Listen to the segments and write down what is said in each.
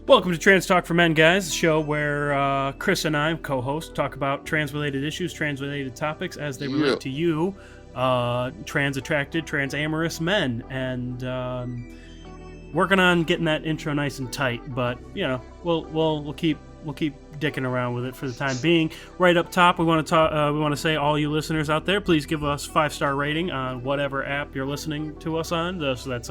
Welcome to Trans Talk for Men, guys, the show where Chris and I, co-host, talk about trans-related issues, trans-related topics as they relate to you, trans-attracted, trans-amorous men, and working on getting that intro nice and tight. But you know, we'll keep dicking around with it for the time being. Right up top, we want to say, all you listeners out there, please give us 5-star rating on whatever app you're listening to us on. So that's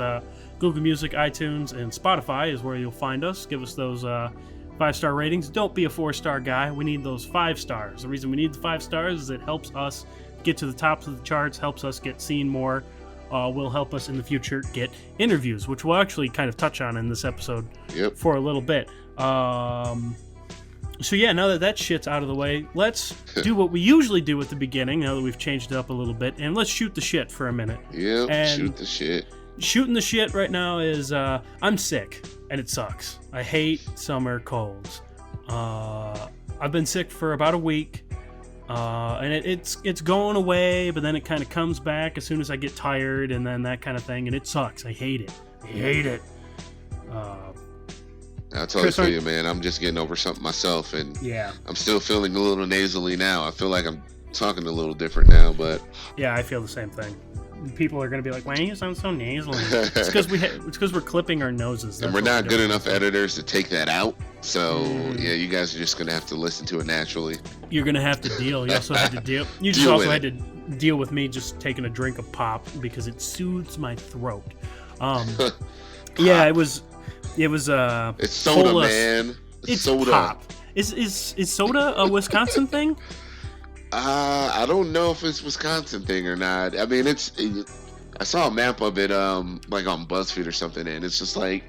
Google Music, iTunes, and Spotify is where you'll find us. Give us those 5-star ratings. Don't be a 4-star guy. We need those 5 stars. The reason we need the 5 stars is it helps us get to the tops of the charts, helps us get seen more, will help us in the future get interviews, which we'll actually kind of touch on in this episode for a little bit. So yeah, now that shit's out of the way, let's do what we usually do at the beginning, now that we've changed it up a little bit, and let's shoot the shit for a minute. Shoot the shit. Shooting the shit right now is, I'm sick, and it sucks. I hate summer colds. I've been sick for about a week, and it's going away, but then it kind of comes back as soon as I get tired, and then that kind of thing, and it sucks. I hate it. I totally feel you, man. I'm just getting over something myself, and I'm still feeling a little nasally now. I feel like I'm talking a little different now, but yeah, I feel the same thing. People are going to be like, why do you sound so nasally? It's because we're clipping our noses. And we're not good enough editors to take that out. So, yeah, you guys are just going to have to listen to it naturally. You're going to have to deal. You also had to deal. You just also had to deal with me just taking a drink of pop because it soothes my throat. Yeah, it was it's soda, cola. Man. It's soda. Pop. Is soda a Wisconsin thing? I don't know if it's Wisconsin thing or not. I mean, I saw a map of it, like on BuzzFeed or something, and it's just like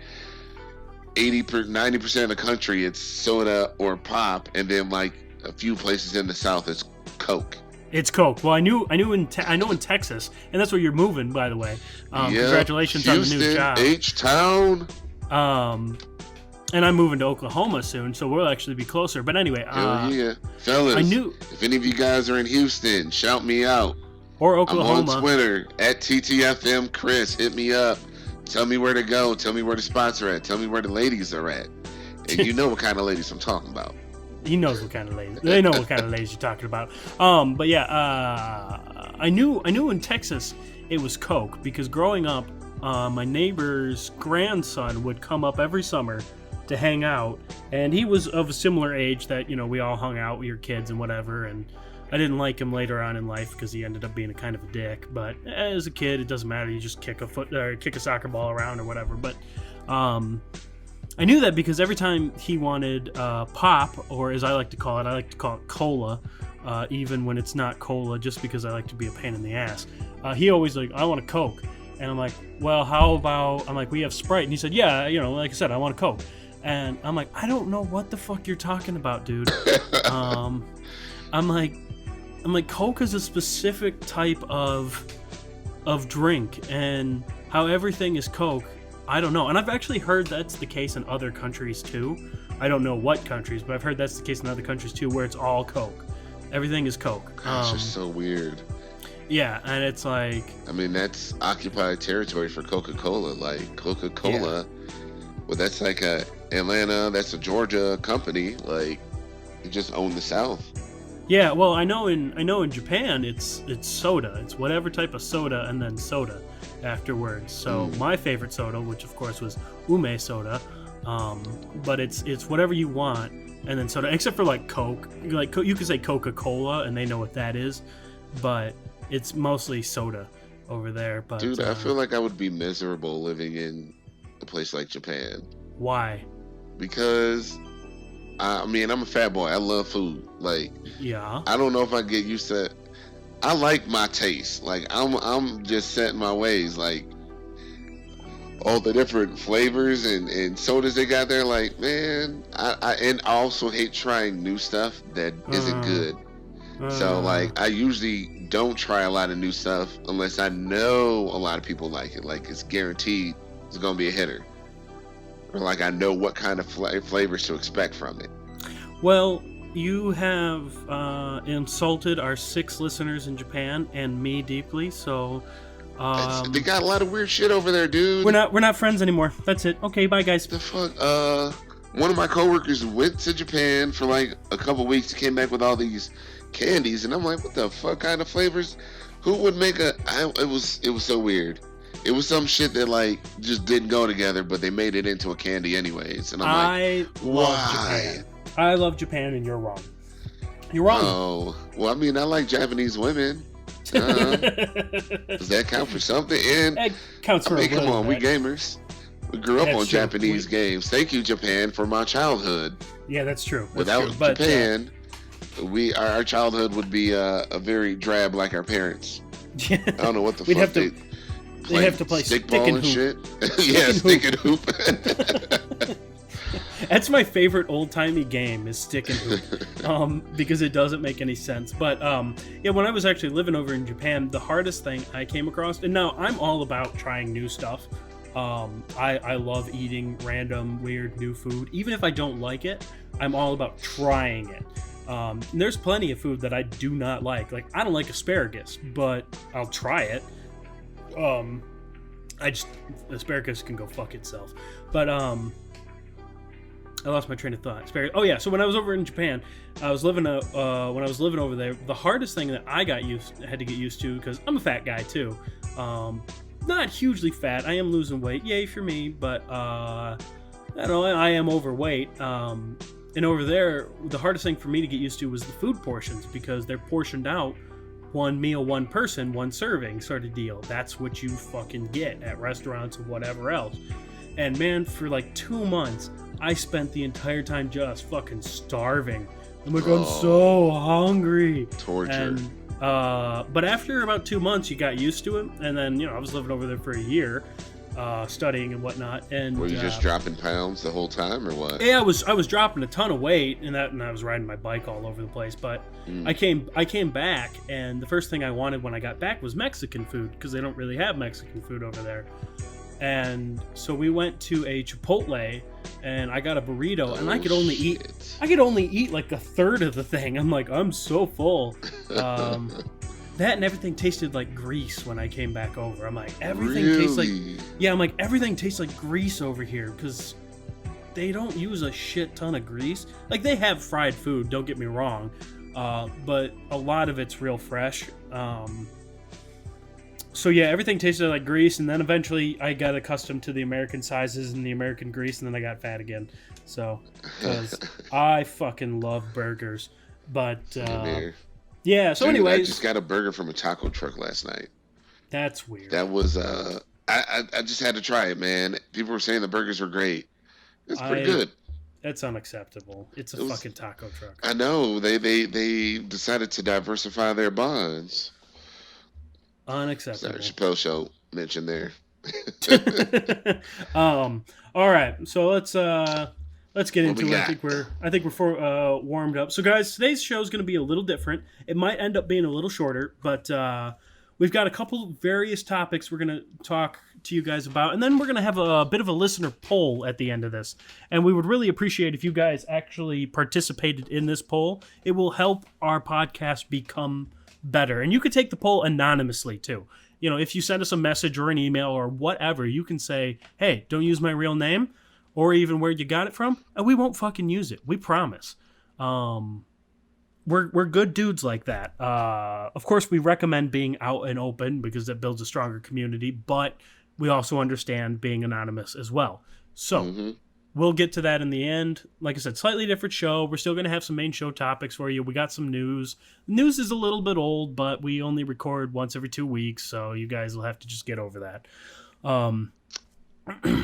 90% of the country it's soda or pop, and then like a few places in the South it's Coke. It's Coke. Well, I know in Texas, and that's where you're moving, by the way. Congratulations Houston, on the new job. H-Town. And I'm moving to Oklahoma soon, so we'll actually be closer. But anyway, fellas, if any of you guys are in Houston, shout me out. Or Oklahoma. I'm on Twitter at TTFM Chris. Hit me up. Tell me where to go. Tell me where the spots are at. Tell me where the ladies are at. And you know what kind of ladies I'm talking about. He knows what kind of ladies. They know what kind of ladies you're talking about. But yeah, I knew in Texas it was Coke because growing up, my neighbor's grandson would come up every summer to hang out, and he was of a similar age that, you know, we all hung out with your kids and whatever, and I didn't like him later on in life because he ended up being a kind of a dick, but as a kid it doesn't matter, you just kick a soccer ball around or whatever. But I knew that because every time he wanted pop, or as I like to call it cola, even when it's not cola, just because I like to be a pain in the ass. He always like, I want a Coke. And I'm like, well, how about, we have Sprite. And he said, yeah, you know, like I said, I want a Coke. And I'm like, I don't know what the fuck you're talking about, dude. I'm like, Coke is a specific type of drink, and how everything is Coke, I don't know. And I've actually heard that's the case in other countries too. I don't know what countries, but I've heard that's the case in other countries too, where it's all Coke. Everything is Coke. It's just so weird. Yeah, and it's like, I mean, that's occupied territory for Coca-Cola. Like Coca-Cola, well, that's like Atlanta, that's a Georgia company. Like, they just own the South. Yeah, well, I know in Japan it's soda. It's whatever type of soda and then soda afterwards. So my favorite soda, which of course was ume soda, but it's whatever you want and then soda, except for like Coke. Like you could say Coca-Cola and they know what that is, but it's mostly soda over there. But dude, I feel like I would be miserable living in a place like Japan. Why? Because I mean, I'm a fat boy. I love food. Like, yeah. I don't know if I get used to it. I like my taste. Like, I'm just set in my ways. Like, all the different flavors and sodas they got there. Like, man, I also hate trying new stuff that isn't good. So, like, I usually don't try a lot of new stuff unless I know a lot of people like it. Like, it's guaranteed it's gonna be a hitter. Or like I know what kind of flavors to expect from it. Well, you have insulted our 6 listeners in Japan and me deeply, so They got a lot of weird shit over there, dude. We're not friends anymore. That's it. Okay, bye guys. The fuck? One of my coworkers went to Japan for like a couple weeks. He came back with all these candies, and I'm like, what the fuck kind of flavors? Who would make it was so weird. It was some shit that like just didn't go together, but they made it into a candy anyways. And I'm like, why? Japan. I love Japan, and you're wrong. You're wrong. Oh, well, I mean, I like Japanese women. Does that count for something? And It counts for a little come on, bit. we gamers. We grew up on Japanese games. Thank you, Japan, for my childhood. Yeah, that's true. Without Japan, our childhood would be a very drab like our parents. I don't know what the fuck they have to play stickball and shit. Yeah, stick and hoop. That's my favorite old-timey game is stick and hoop, because it doesn't make any sense. But yeah, when I was actually living over in Japan, the hardest thing I came across, and now I'm all about trying new stuff. I love eating random, weird, new food. Even if I don't like it, I'm all about trying it. And there's plenty of food that I do not like. Like, I don't like asparagus, but I'll try it. Asparagus can go fuck itself. But, I lost my train of thought. Asparagus. Oh yeah, so when I was over in Japan, when I was living over there, the hardest thing that I had to get used to, because I'm a fat guy too. Not hugely fat. I am losing weight. Yay for me, but I am overweight. And over there, the hardest thing for me to get used to was the food portions, because they're portioned out one meal, one person, one serving sort of deal. That's what you fucking get at restaurants or whatever else. And man, for like 2 months, I spent the entire time just fucking starving. I'm like, I'm so hungry. Torture. And, but after about 2 months, you got used to it. And then, I was living over there for a year, studying and whatnot. And were you just dropping pounds the whole time, or what? Yeah, I was dropping a ton of weight, and I was riding my bike all over the place. But I came back, and the first thing I wanted when I got back was Mexican food, because they don't really have Mexican food over there. And so we went to a Chipotle, and I got a burrito, and I could only eat like a third of the thing. I'm like, I'm so full. That and everything tasted like grease when I came back over. I'm like, everything tastes like, yeah, I'm like, everything tastes like grease over here, because they don't use a shit ton of grease. Like, they have fried food, don't get me wrong, but a lot of it's real fresh. So yeah, everything tasted like grease, and then eventually I got accustomed to the American sizes and the American grease, and then I got fat again. So, because I fucking love burgers. But, yeah, so anyways. I just got a burger from a taco truck last night. That's weird. That was, I just had to try it, man. People were saying the burgers were great. It's pretty good. That's unacceptable. It's a fucking taco truck. I know. They decided to diversify their buns. Unacceptable. Sorry, Chappelle Show mentioned there. All right, so let's get into it. I think we're warmed up. So guys, today's show is going to be a little different. It might end up being a little shorter, but we've got a couple various topics we're going to talk to you guys about, and then we're going to have a bit of a listener poll at the end of this. And we would really appreciate if you guys actually participated in this poll. It will help our podcast become better. And you could take the poll anonymously too. If you send us a message or an email or whatever, you can say, hey, don't use my real name, or even where you got it from, and we won't fucking use it. We promise. We're good dudes like that. Of course, we recommend being out and open because that builds a stronger community, but we also understand being anonymous as well. So we'll get to that in the end. Like I said, slightly different show. We're still going to have some main show topics for you. We got some news. News is a little bit old, but we only record once every 2 weeks, so you guys will have to just get over that.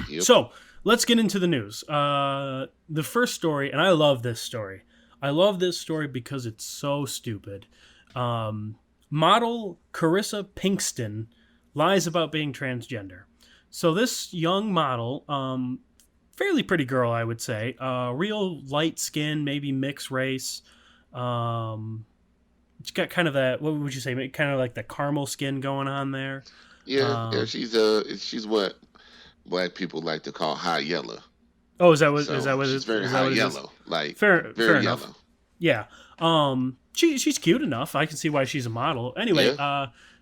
Yep. So let's get into the news. The first story, and I love this story. I love this story because it's so stupid. Model Carissa Pinkston lies about being transgender. So this young model, fairly pretty girl, I would say, real light skin, maybe mixed race. She's got kind of that, what would you say, kind of like the caramel skin going on there. Yeah, she's what black people like to call high yellow. Oh, is that what? She's very high yellow, like fair very enough. yellow. Yeah. She's cute enough. I can see why she's a model. Anyway,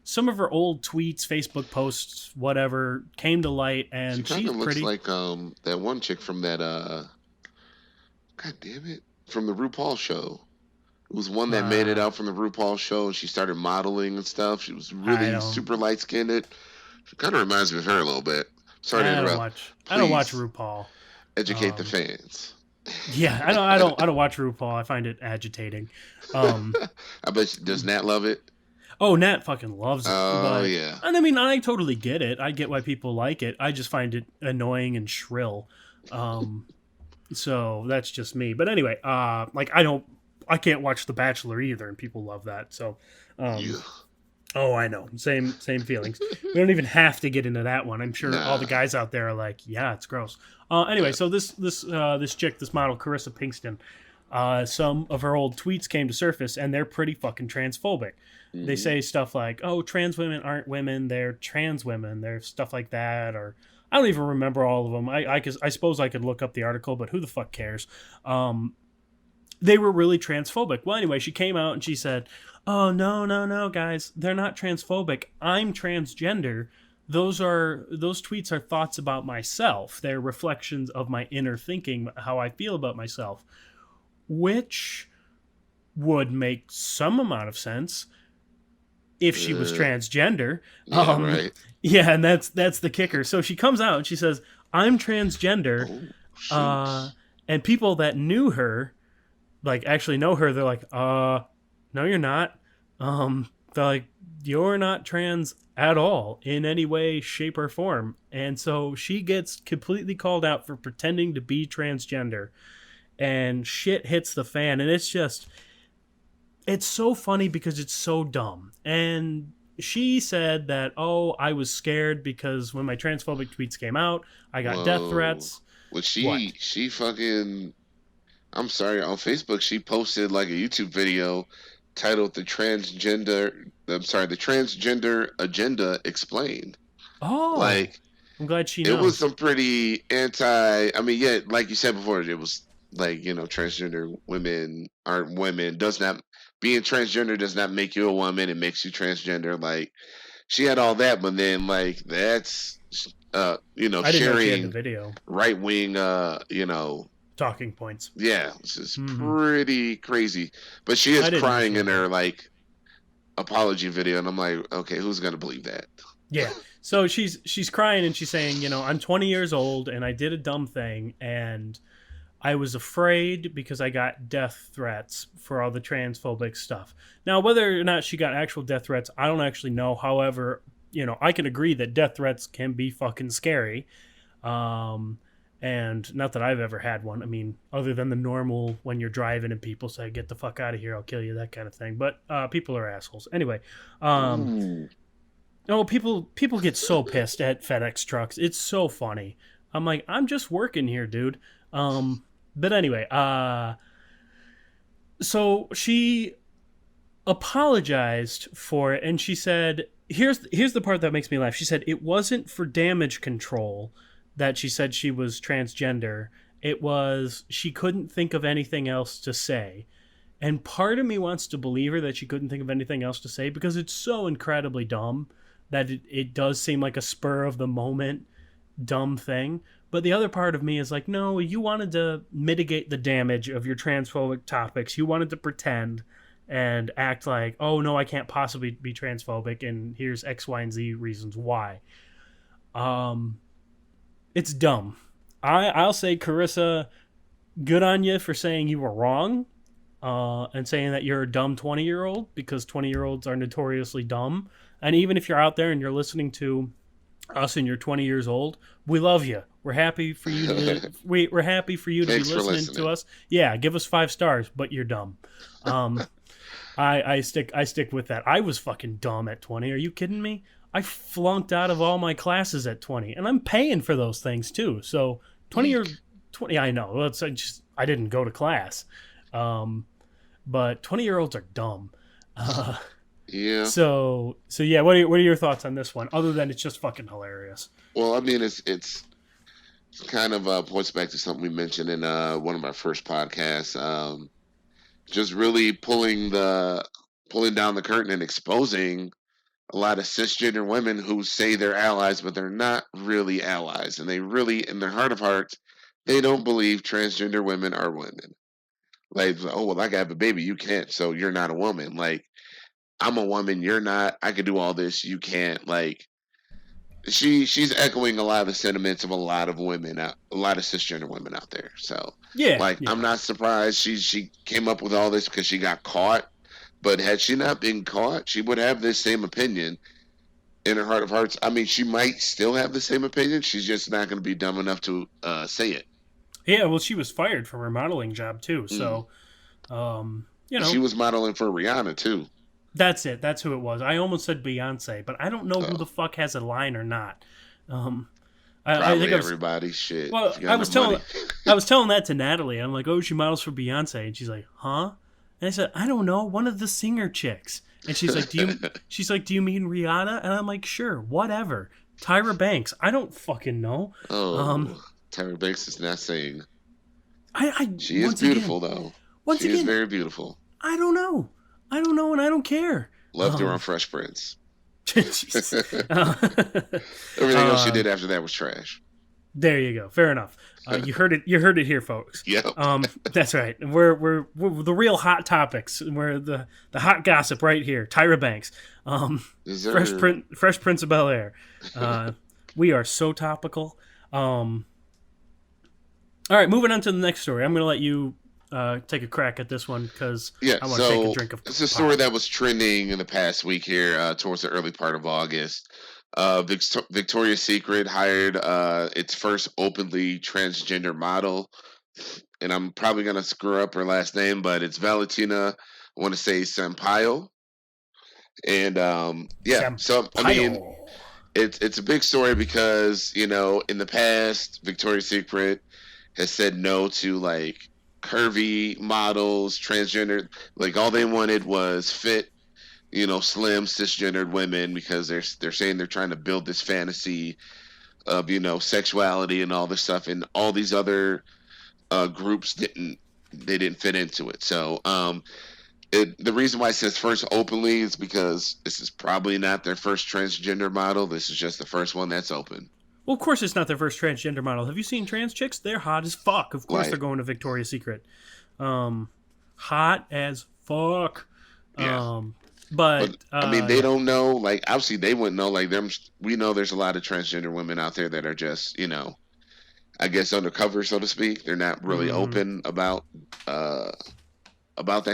some of her old tweets, Facebook posts, whatever, came to light, She and kind she's of looks pretty. like that one chick from that God damn it, from the RuPaul show. It was one that made it Uh, out from the RuPaul show, and she started modeling and stuff. She was I really don't. super light skinned. It kind of reminds me of her a little bit. Sorry to I don't interrupt. watch. I don't watch Please RuPaul. educate the Um, fans. yeah, I don't. I don't. I don't watch RuPaul. I find it agitating. Um, I bet does Nat love it? oh, Nat fucking loves it, Oh but yeah. and I mean, I totally get it. I get why people like it. I just find it annoying and shrill. Um, so that's just me. But anyway, like I can't watch The Bachelor either, and people love that. So, um, Yeah. oh, I know, same feelings. We don't even have to get into that one. I'm sure all the Nah. guys out there are like, yeah, it's gross. Anyway, Yeah. so this chick, this model, Carissa Pinkston, some of her old tweets came to surface, and they're pretty fucking transphobic. They Hmm. say stuff like, "Oh, trans women aren't women; they're trans women." They're stuff like that, or I don't even remember all of them. I suppose I could look up the article, but who the fuck cares? Um, they were really transphobic. Well, anyway, she came out and she said, "Oh no, no, no, guys, they're not transphobic. I'm transgender. Those tweets are thoughts about myself. They're reflections of my inner thinking, how I feel about myself." Which would make some amount of sense if she was Uh, transgender. yeah. Um, Right. yeah, and that's the kicker. So she comes out and she says, "I'm transgender," Oh uh, shoots. and people that knew her, like actually know her, they're like, no, you're not." They're like, "You're not trans at all in any way, shape, or form," and so she gets completely called out for pretending to be transgender, and shit hits the fan, and it's so funny because it's so dumb. And she said that, "Oh, I was scared because when my transphobic tweets came out, I got death Whoa. threats." Well, What? she fucking. I'm sorry. On Facebook, she posted like a YouTube video titled "The Transgender." I'm sorry, the Transgender Agenda Explained. Oh, Like I'm glad she it was knows. some pretty anti. I mean, yeah, like you said before, it was like transgender women aren't women. Does not being transgender does not make you a woman. It makes you transgender. Like she had all that, but then like that's I didn't know she had the sharing video right wing talking points. yeah, this is Hmm. pretty crazy. But she is I didn't know she crying in had her that. like apology video, and I'm like, okay, who's gonna believe that? Yeah. So she's crying and she's saying, "I'm 20 years old and I did a dumb thing and I was afraid because I got death threats for all the transphobic stuff." Now, whether or not she got actual death threats, I don't actually know. However, I can agree that death threats can be fucking scary. Um, and not that I've ever had one. I mean, other than the normal when you're driving and people say, "Get the fuck out of here, I'll kill you," that kind of thing. But people are assholes. Anyway, um, Ooh. oh, people get so pissed at FedEx trucks. It's so funny. I'm like, I'm just working here, dude. Um, but anyway, so she apologized for it, and she said, "Here's the part that makes me laugh." She said it wasn't for damage control that she said she was transgender. It was she couldn't think of anything else to say. And part of me wants to believe her that she couldn't think of anything else to say because it's so incredibly dumb that it does seem like a spur of the moment dumb thing. But the other part of me is like, no, you wanted to mitigate the damage of your transphobic topics. You wanted to pretend and act like, oh, no, I can't possibly be transphobic, and here's X, Y, and Z reasons why. Um, it's dumb. I'll say, Carissa, good on you for saying you were wrong, and saying that you're a dumb 20-year-old because 20-year-olds are notoriously dumb. And even if you're out there and you're listening to us and you're 20 years old, we love you. We're happy for you we're happy for you to be Thanks for listening to listening. us. Yeah, give us 5 stars, but you're dumb. Um, I stick with that. I was fucking dumb at 20. Are you kidding me? I flunked out of all my classes at 20, and I'm paying for those things too. So 20 or Eek. 20, I know. I didn't go to class. Um, but 20-year-olds are dumb. Uh, Yeah. so yeah, what are your thoughts on this one? Other than it's just fucking hilarious. Well, I mean, it's kind of points back to something we mentioned in one of our first podcasts. Just really pulling down the curtain and exposing a lot of cisgender women who say they're allies, but they're not really allies, and they really, in their heart of hearts, they don't believe transgender women are women. Like, oh well, I can have a baby, you can't, so you're not a woman. Like, I'm a woman, you're not. I can do all this, you can't. Like, she's echoing a lot of the sentiments of a lot of women, a lot of cisgender women out there. So, Yeah, like, I'm yeah. not surprised she came up with all this because she got caught. But had she not been caught, she would have this same opinion in her heart of hearts. I mean, she might still have the same opinion. She's just not going to be dumb enough to say it. Yeah, well, she was fired from her modeling job too. Mm. So, you She know, was modeling for Rihanna too. that's it. That's who it was. I almost said Beyonce, but I don't know who So the fuck has a line or not. Um, I think probably I was. everybody. Shit, Well, if you got enough I was telling that to Natalie. I'm like, oh, she models for Beyonce, and she's like, huh? And I said, I don't know, one of the singer chicks. And she's like, money. do you mean Rihanna? And I'm like, sure, whatever. Tyra Banks. I don't fucking know. Um, Oh, Tyra Banks is not saying. I She is once beautiful again, though. once She is again, very beautiful. I don't know. I don't know, and I don't care. Loved her on Fresh Prince. Jesus. Everything else she did after that was trash. There you go. Fair enough. You heard it. You heard it here, folks. Yep. That's right. We're the real hot topics. We're the hot gossip right here. Tyra Banks, Fresh Prince of Bel Air. We are so topical. All right, moving on to the next story. I'm going to let you take a crack at this one because Yeah, I want to take a drink of. it's a story that was trending in the past week here, towards the early part of August. Victoria's Secret hired its first openly transgender model, and I'm probably gonna screw up her last name, but it's Valentina. I want to say Sampaio, and yeah. So I mean, Sampaio. it's a big story because in the past, Victoria's Secret has said no to like curvy models, transgender. Like all they wanted was fit, slim cisgendered women because they're saying they're trying to build this fantasy of sexuality and all this stuff, and all these other groups didn't fit into it. So the reason why it says first openly is because this is probably not their first transgender model. This is just the first one that's open. Well, of course, it's not their first transgender model. Have you seen trans chicks? They're hot as fuck. Of course, Like, they're going to Victoria's Secret. Hot as fuck. yeah. But I mean, they don't know. Like, obviously, they wouldn't know. Like, them. We know there's a lot of transgender women out there that are just, I guess undercover, so to speak. They're not really open about that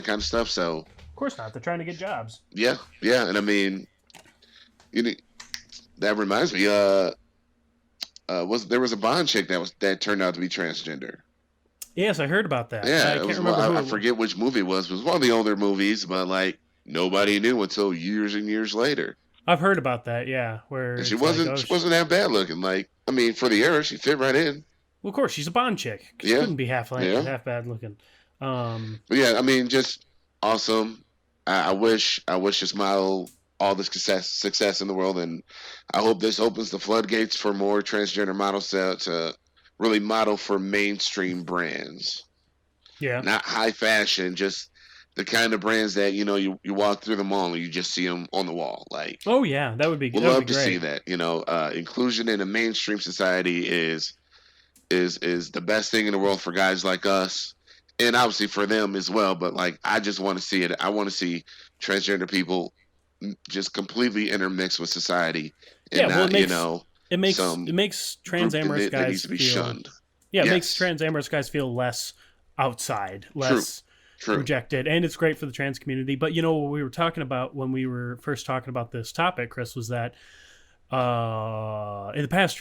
kind of stuff. So, of course not. They're trying to get jobs. yeah, yeah. And I mean, you know, that reminds me. There was a Bond chick that turned out to be transgender. Yes, I heard about that. Yeah, I can't remember who. I forget which movie it was. It was one of the older movies, but like nobody knew until years and years later. I've heard about that. Yeah, where And it's she wasn't like, oh, she wasn't that bad looking. Like, I mean, for the era, she fit right in. well, of course, she's a Bond chick. She Yeah, couldn't be half yeah. bad looking. But yeah, I mean, just awesome. I wish this model all the success in the world, and I hope this opens the floodgates for more transgender models to really model for mainstream brands, Yeah. not high fashion, just the kind of brands that you walk through the mall and you just see them on the wall. Like, Oh yeah, that would be. we'd That would love be to see great. that. Inclusion in a mainstream society is the best thing in the world for guys like us, and obviously for them as well. But like, I just want to see it. I want to see transgender people just completely intermixed with society, and Yeah. Well, not it some makes group trans amorous that needs guys to be feel. shunned. Yeah, it makes Yes, trans amorous guys feel less outside, true, less true. rejected, and it's great for the trans community. But what we were talking about when we were first talking about this topic, Chris, was that in the past,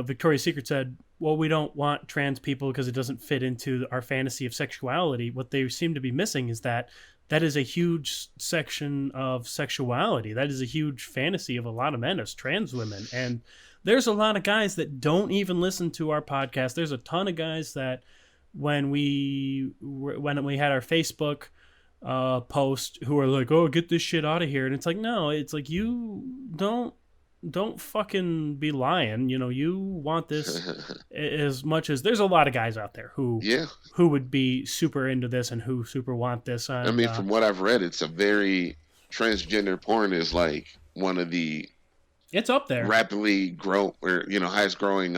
Victoria's Secret said, well, we don't want trans people because it doesn't fit into our fantasy of sexuality. What they seem to be missing is that is a huge section of sexuality. That is a huge fantasy of a lot of men as trans women. And there's a lot of guys that don't even listen to our podcast. There's a ton of guys that when we had our Facebook post who are like, oh, get this shit out of here. And it's like, no, it's like, you don't fucking be lying. You want this as much as there's a lot of guys out there who Yeah, would be super into this and who super want this. I And mean, from what I've read, it's a very transgender porn is like one of the It's up there. rapidly grow or highest growing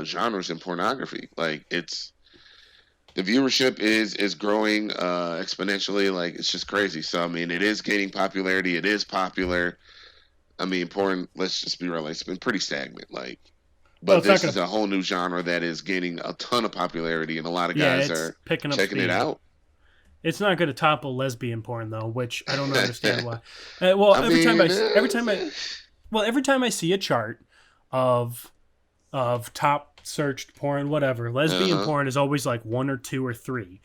genres in pornography. Like the viewership is growing exponentially. Like it's just crazy. So I mean, it is gaining popularity. It is popular. I mean, porn. Let's just be real. Like, it's been pretty stagnant. Like, Well, but it's not this gonna. is a whole new genre that is gaining a ton of popularity, and a lot of Yeah, guys it's are picking up checking speed. it out. It's not going to topple lesbian porn though, which I don't understand why. Well, I every time mean, every time I see a chart of top searched porn, whatever, lesbian uh-huh. porn is always like 1 or 2 or 3.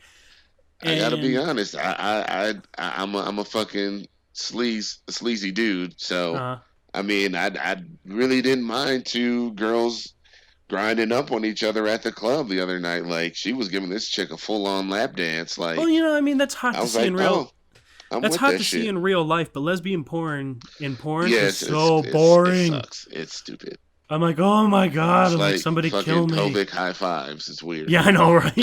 I gotta be And honest. I'm a fucking sleazy dude. So uh, I mean, I really didn't mind two girls grinding up on each other at the club the other night. Like she was giving this chick a full on lap dance. well, Like I mean, that's hot I to was see in like, real. oh, I'm That's with hot that to see shit. in real life, but lesbian porn in porn is Yes, so it boring. sucks. It's stupid. I'm like, oh my god! It's I'm like, like somebody kill fucking me. pelvic high fives. It's weird. Yeah, I know, right?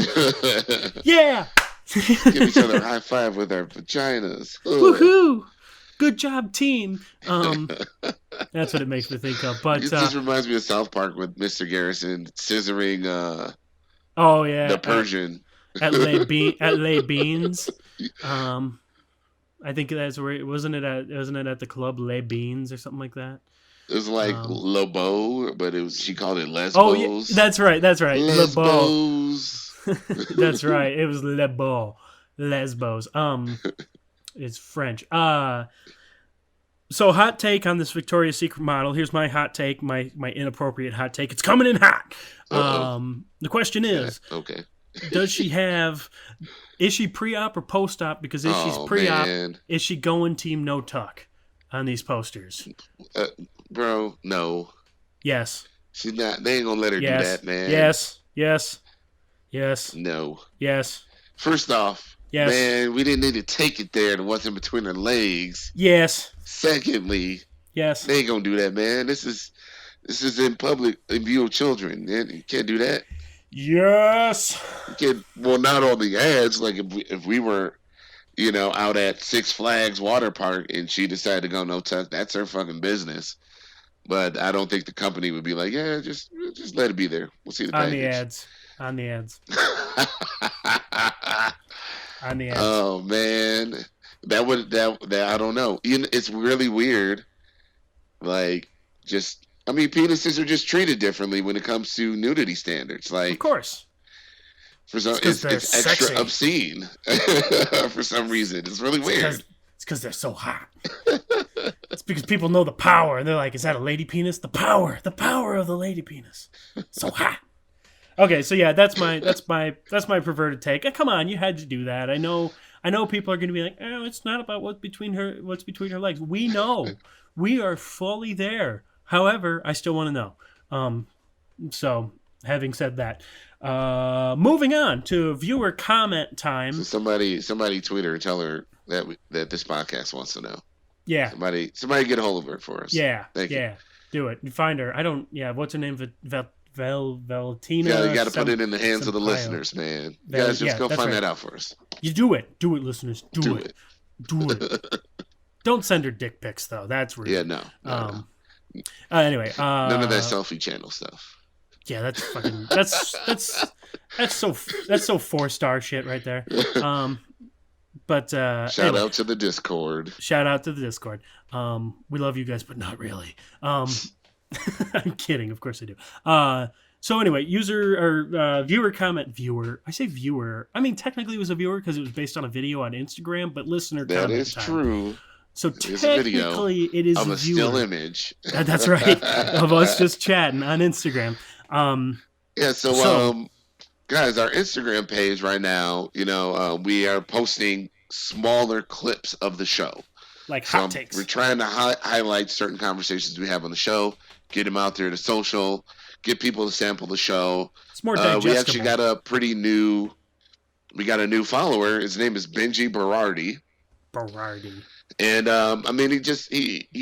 Yeah. Give each other a high five with our vaginas. Ugh. Woohoo! Good job, team. That's what it makes me think of. But It just reminds me of South Park with Mr. Garrison scissoring oh yeah, the Persian. at Les Beans. Um, I think that's where wasn't it at the club Les Beans or something like that. It was like Lobo, but she called it Oh yeah, Lesbos. that's right. Le Beau. Lesbos. That's right. It was Le Beau. Lesbos. It's French. So hot take on this Victoria's Secret model. Here's my hot take, my inappropriate hot take. It's coming in hot. The question is, okay. Is she pre-op or post-op? Because if she's pre-op, man. is she going team no tuck on these posters? Bro, no. Yes. She's not. They ain't gonna let her do that, man. Yes. No. Yes. First off, yes. Man, we didn't need to take it there and it wasn't between her legs. Yes. Secondly, yes. They ain't gonna do that, man. This is in public, in view of children. Man. You can't do that. Yes. You can't. Well, not on the ads. Like if we were, out at Six Flags water park and she decided to go no tuck, that's her fucking business. But I don't think the company would be like, yeah, just let it be there. We'll see the package. On the ads. Oh man, that I don't know. It's really weird. Like, penises are just treated differently when it comes to nudity standards. Like, of course, for some, it's extra sexy. Obscene for some reason. It's really weird. It's because they're so hot. It's because people know the power, and they're like, "Is that a lady penis? The power of the lady penis, so hot." Okay, so yeah, that's my perverted take. Come on, you had to do that. I know people are going to be like, "Oh, it's not about what's between her legs." We know, we are fully there. However, I still want to know. So having said that, moving on to viewer comment time. So somebody tweet her and tell her that this podcast wants to know. Yeah. Somebody get a hold of her for us. Yeah. Thank you. Do it. You find her. I don't. Yeah. What's her name? Valentina. Yeah, you got to put it in the hands of the listeners, man. You guys just go find that out for us. You do it. Do it, listeners. Do it. Do it. Don't send her dick pics though. That's rude. Yeah. No. Anyway. None of that selfie channel stuff. Yeah, that's fucking. That's so 4-star shit right there. But shout out to the Discord. We love you guys, but not really. I'm kidding. Of course I do. So anyway, viewer comment. I say viewer. I mean, technically it was a viewer because it was based on a video on Instagram, but listener comment. That is true. So technically it is of a viewer. Still image. That's right. Of us just chatting on Instagram. Yeah. So guys, our Instagram page right now, we are posting smaller clips of the show. Like hot takes. We're trying to highlight certain conversations we have on the show, get them out there to social, get people to sample the show. It's more digestible. We actually got a new follower. His name is Benji Berardi. And he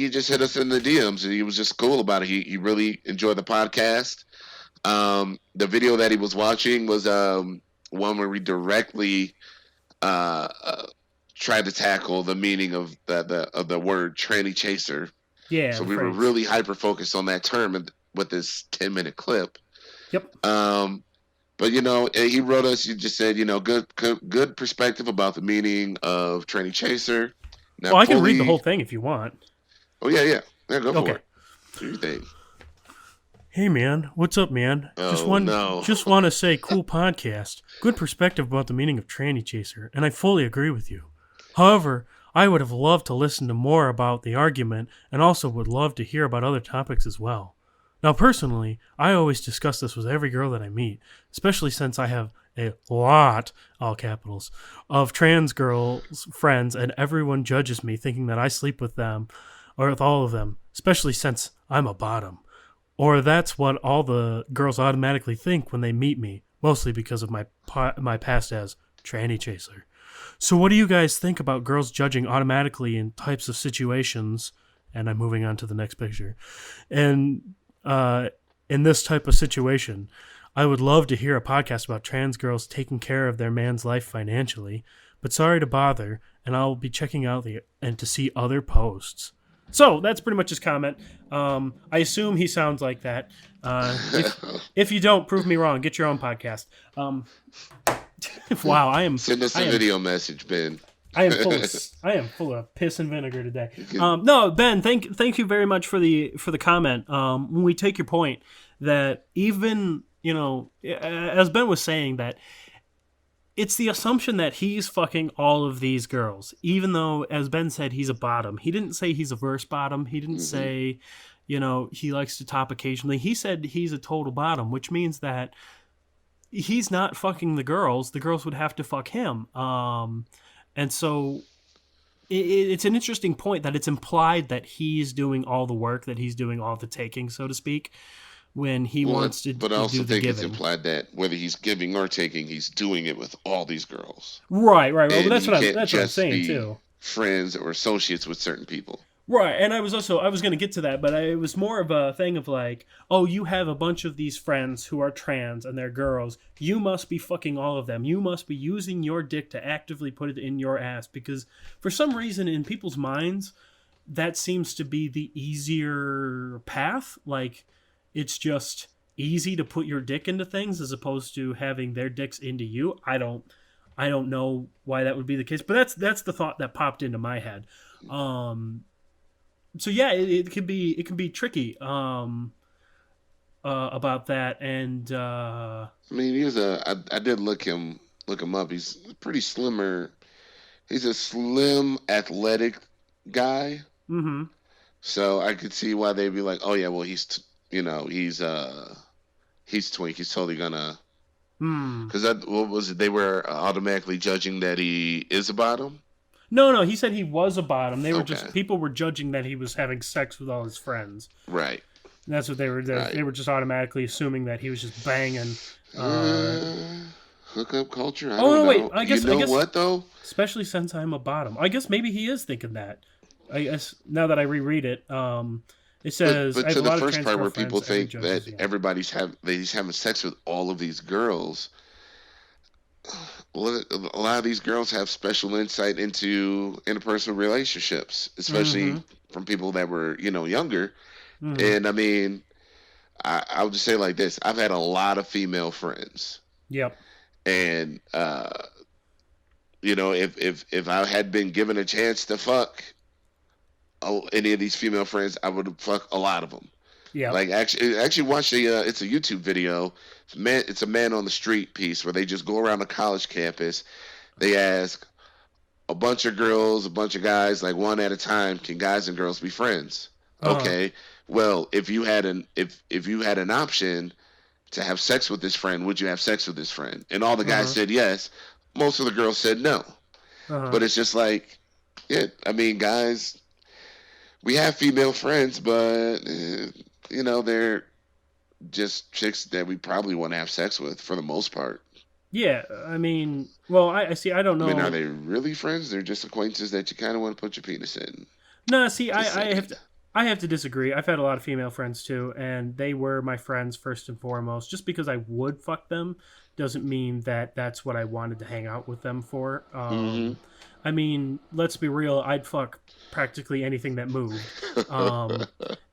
just hit us in the DMs and he was just cool about it. He really enjoyed the podcast. The video that he was watching was one where we directly tried to tackle the meaning of the word tranny chaser. Yeah, So the we were phrase. really hyper focused on that term with this 10-minute clip. Yep. Um, but he wrote us. You just said, good perspective about the meaning of tranny chaser. Well, Not I can read the whole fully. thing if you want. Oh yeah, go for Okay. it. Do your thing. Hey man, what's up, man? Oh no. Just want to say, cool podcast. Good perspective about the meaning of tranny chaser, and I fully agree with you. However, I would have loved to listen to more about the argument, and also would love to hear about other topics as well. Now, personally, I always discuss this with every girl that I meet, especially since I have a lot, all capitals, of trans girls friends, and everyone judges me thinking that I sleep with them or with all of them, especially since I'm a bottom. Or that's what all the girls automatically think when they meet me, mostly because of my past as tranny chaser. So what do you guys think about girls judging automatically in types of situations? And I'm moving on to the next picture. And in this type of situation, I would love to hear a podcast about trans girls taking care of their man's life financially. But sorry to bother, and I'll be checking out and to see other posts. So that's pretty much his comment. I assume he sounds like that. If you don't, prove me wrong. Get your own podcast. Wow, Send us a video message, Ben. I am full of piss and vinegar today. No, Ben, thank you very much for the comment. When we take your point that even as Ben was saying, that it's the assumption that he's fucking all of these girls, even though, as Ben said, he's a bottom. He didn't say he's a verse bottom. He didn't say, he likes to top occasionally. He said he's a total bottom, which means that he's not fucking the girls. The girls would have to fuck him. And so it's an interesting point that it's implied that he's doing all the work, that he's doing all the taking, so to speak, when he wants to do the giving. But I also think it's implied that whether he's giving or taking, he's doing it with all these girls. Right. Well, that's what I'm saying too. Friends or associates with certain people. Right, and I was going to get to that, but it was more of a thing of like, oh, you have a bunch of these friends who are trans and they're girls. You must be fucking all of them. You must be using your dick to actively put it in your ass, because for some reason in people's minds, that seems to be the easier path. Like, it's just easy to put your dick into things as opposed to having their dicks into you. I don't know why that would be the case, but that's the thought that popped into my head. So yeah, it can be tricky about that, and I mean, I did look him up. He's pretty slimmer. He's a slim, athletic guy. Mm-hmm. So I could see why they'd be like, oh yeah, well he's twink. He's totally gonna. Because what was it? They were automatically judging that he is a bottom. No, he said he was a bottom. They were people were judging that he was having sex with all his friends. Right. And that's what they were. They were just automatically assuming that he was just banging. Hookup culture. I don't know. Wait. I guess what though? Especially since I'm a bottom. I guess maybe he is thinking that. I guess now that I reread it, it says. But to the first part where people think that everybody's having sex with all of these girls. A lot of these girls have special insight into interpersonal relationships, especially from people that were, younger. Mm-hmm. And I mean, I'll just say it like this: I've had a lot of female friends. Yep. And if I had been given a chance to fuck any of these female friends, I would fuck a lot of them. Yeah. Like actually watch it's a YouTube video. It's a man on the street piece where they just go around the college campus. They ask a bunch of girls, a bunch of guys, like one at a time, can guys and girls be friends? Okay. Well, if you had an option to have sex with this friend, would you have sex with this friend? And all the guys said yes. Most of the girls said no. But it's just like, yeah, I mean, guys, we have female friends, but they're just chicks that we probably want to have sex with for the most part. Yeah, I mean, well, I see. I don't know. I mean, are they really friends? They're just acquaintances that you kind of want to put your penis in. No, see, I I have to disagree. I've had a lot of female friends too, and they were my friends first and foremost. Just because I would fuck them doesn't mean that that's what I wanted to hang out with them for. I mean, let's be real. I'd fuck practically anything that moved.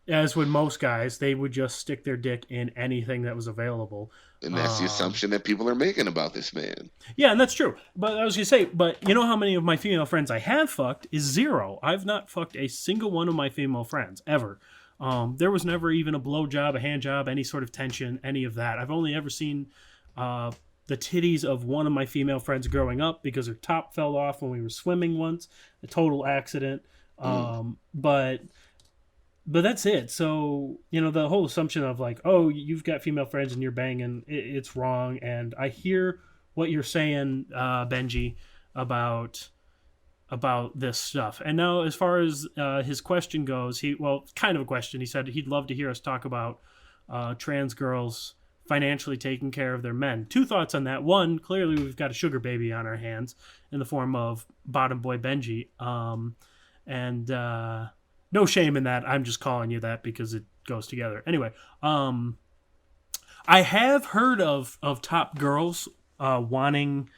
As would most guys, they would just stick their dick in anything that was available. And that's the assumption that people are making about this man. Yeah, and that's true. But I was gonna say, but you know how many of my female friends I have fucked is zero. I've not fucked a single one of my female friends ever. There was never even a blow job, a hand job, any sort of tension, any of that. I've only ever seen the titties of one of my female friends growing up because her top fell off when we were swimming once, a total accident. But that's it. So, you know, the whole assumption of like, oh, you've got female friends and you're banging, it's wrong. And I hear what you're saying, Benji, about this stuff. And now, as far as his question goes, kind of a question. He said he'd love to hear us talk about trans girls financially taking care of their men. Two thoughts on that. One, clearly we've got a sugar baby on our hands in the form of bottom boy Benji. No shame in that. I'm just calling you that because it goes together. Anyway, I have heard of top girls wanting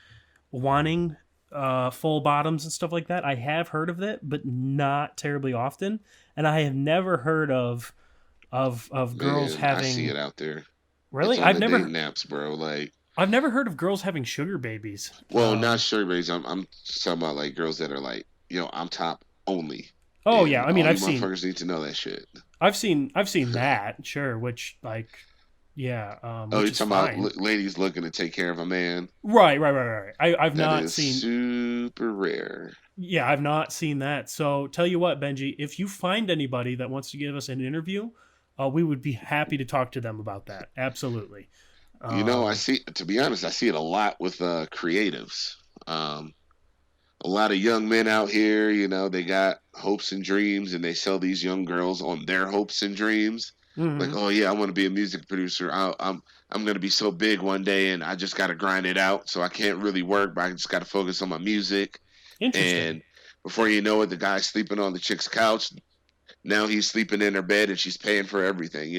full bottoms and stuff like that. I have heard of it, but not terribly often. And I have never heard of girls having. I see it out there. Really, I've never naps, bro. Like I've never heard of girls having sugar babies. Well, not sugar babies. I'm talking about like girls that are like, I'm top only. Oh yeah, I mean, I've seen. Motherfuckers need to know that shit. I've seen that, sure. Which, like, yeah. You're talking about ladies looking to take care of a man, right. I've not seen. Super rare. Yeah, I've not seen that. So, tell you what, Benji, if you find anybody that wants to give us an interview, we would be happy to talk to them about that. Absolutely. I see. To be honest, I see it a lot with creatives. A lot of young men out here, they got hopes and dreams, and they sell these young girls on their hopes and dreams. Mm-hmm. Like, oh yeah, I want to be a music producer. I'm going to be so big one day, and I just got to grind it out. So I can't really work, but I just got to focus on my music. Interesting. And before you know it, the guy's sleeping on the chick's couch. Now he's sleeping in her bed, and she's paying for everything.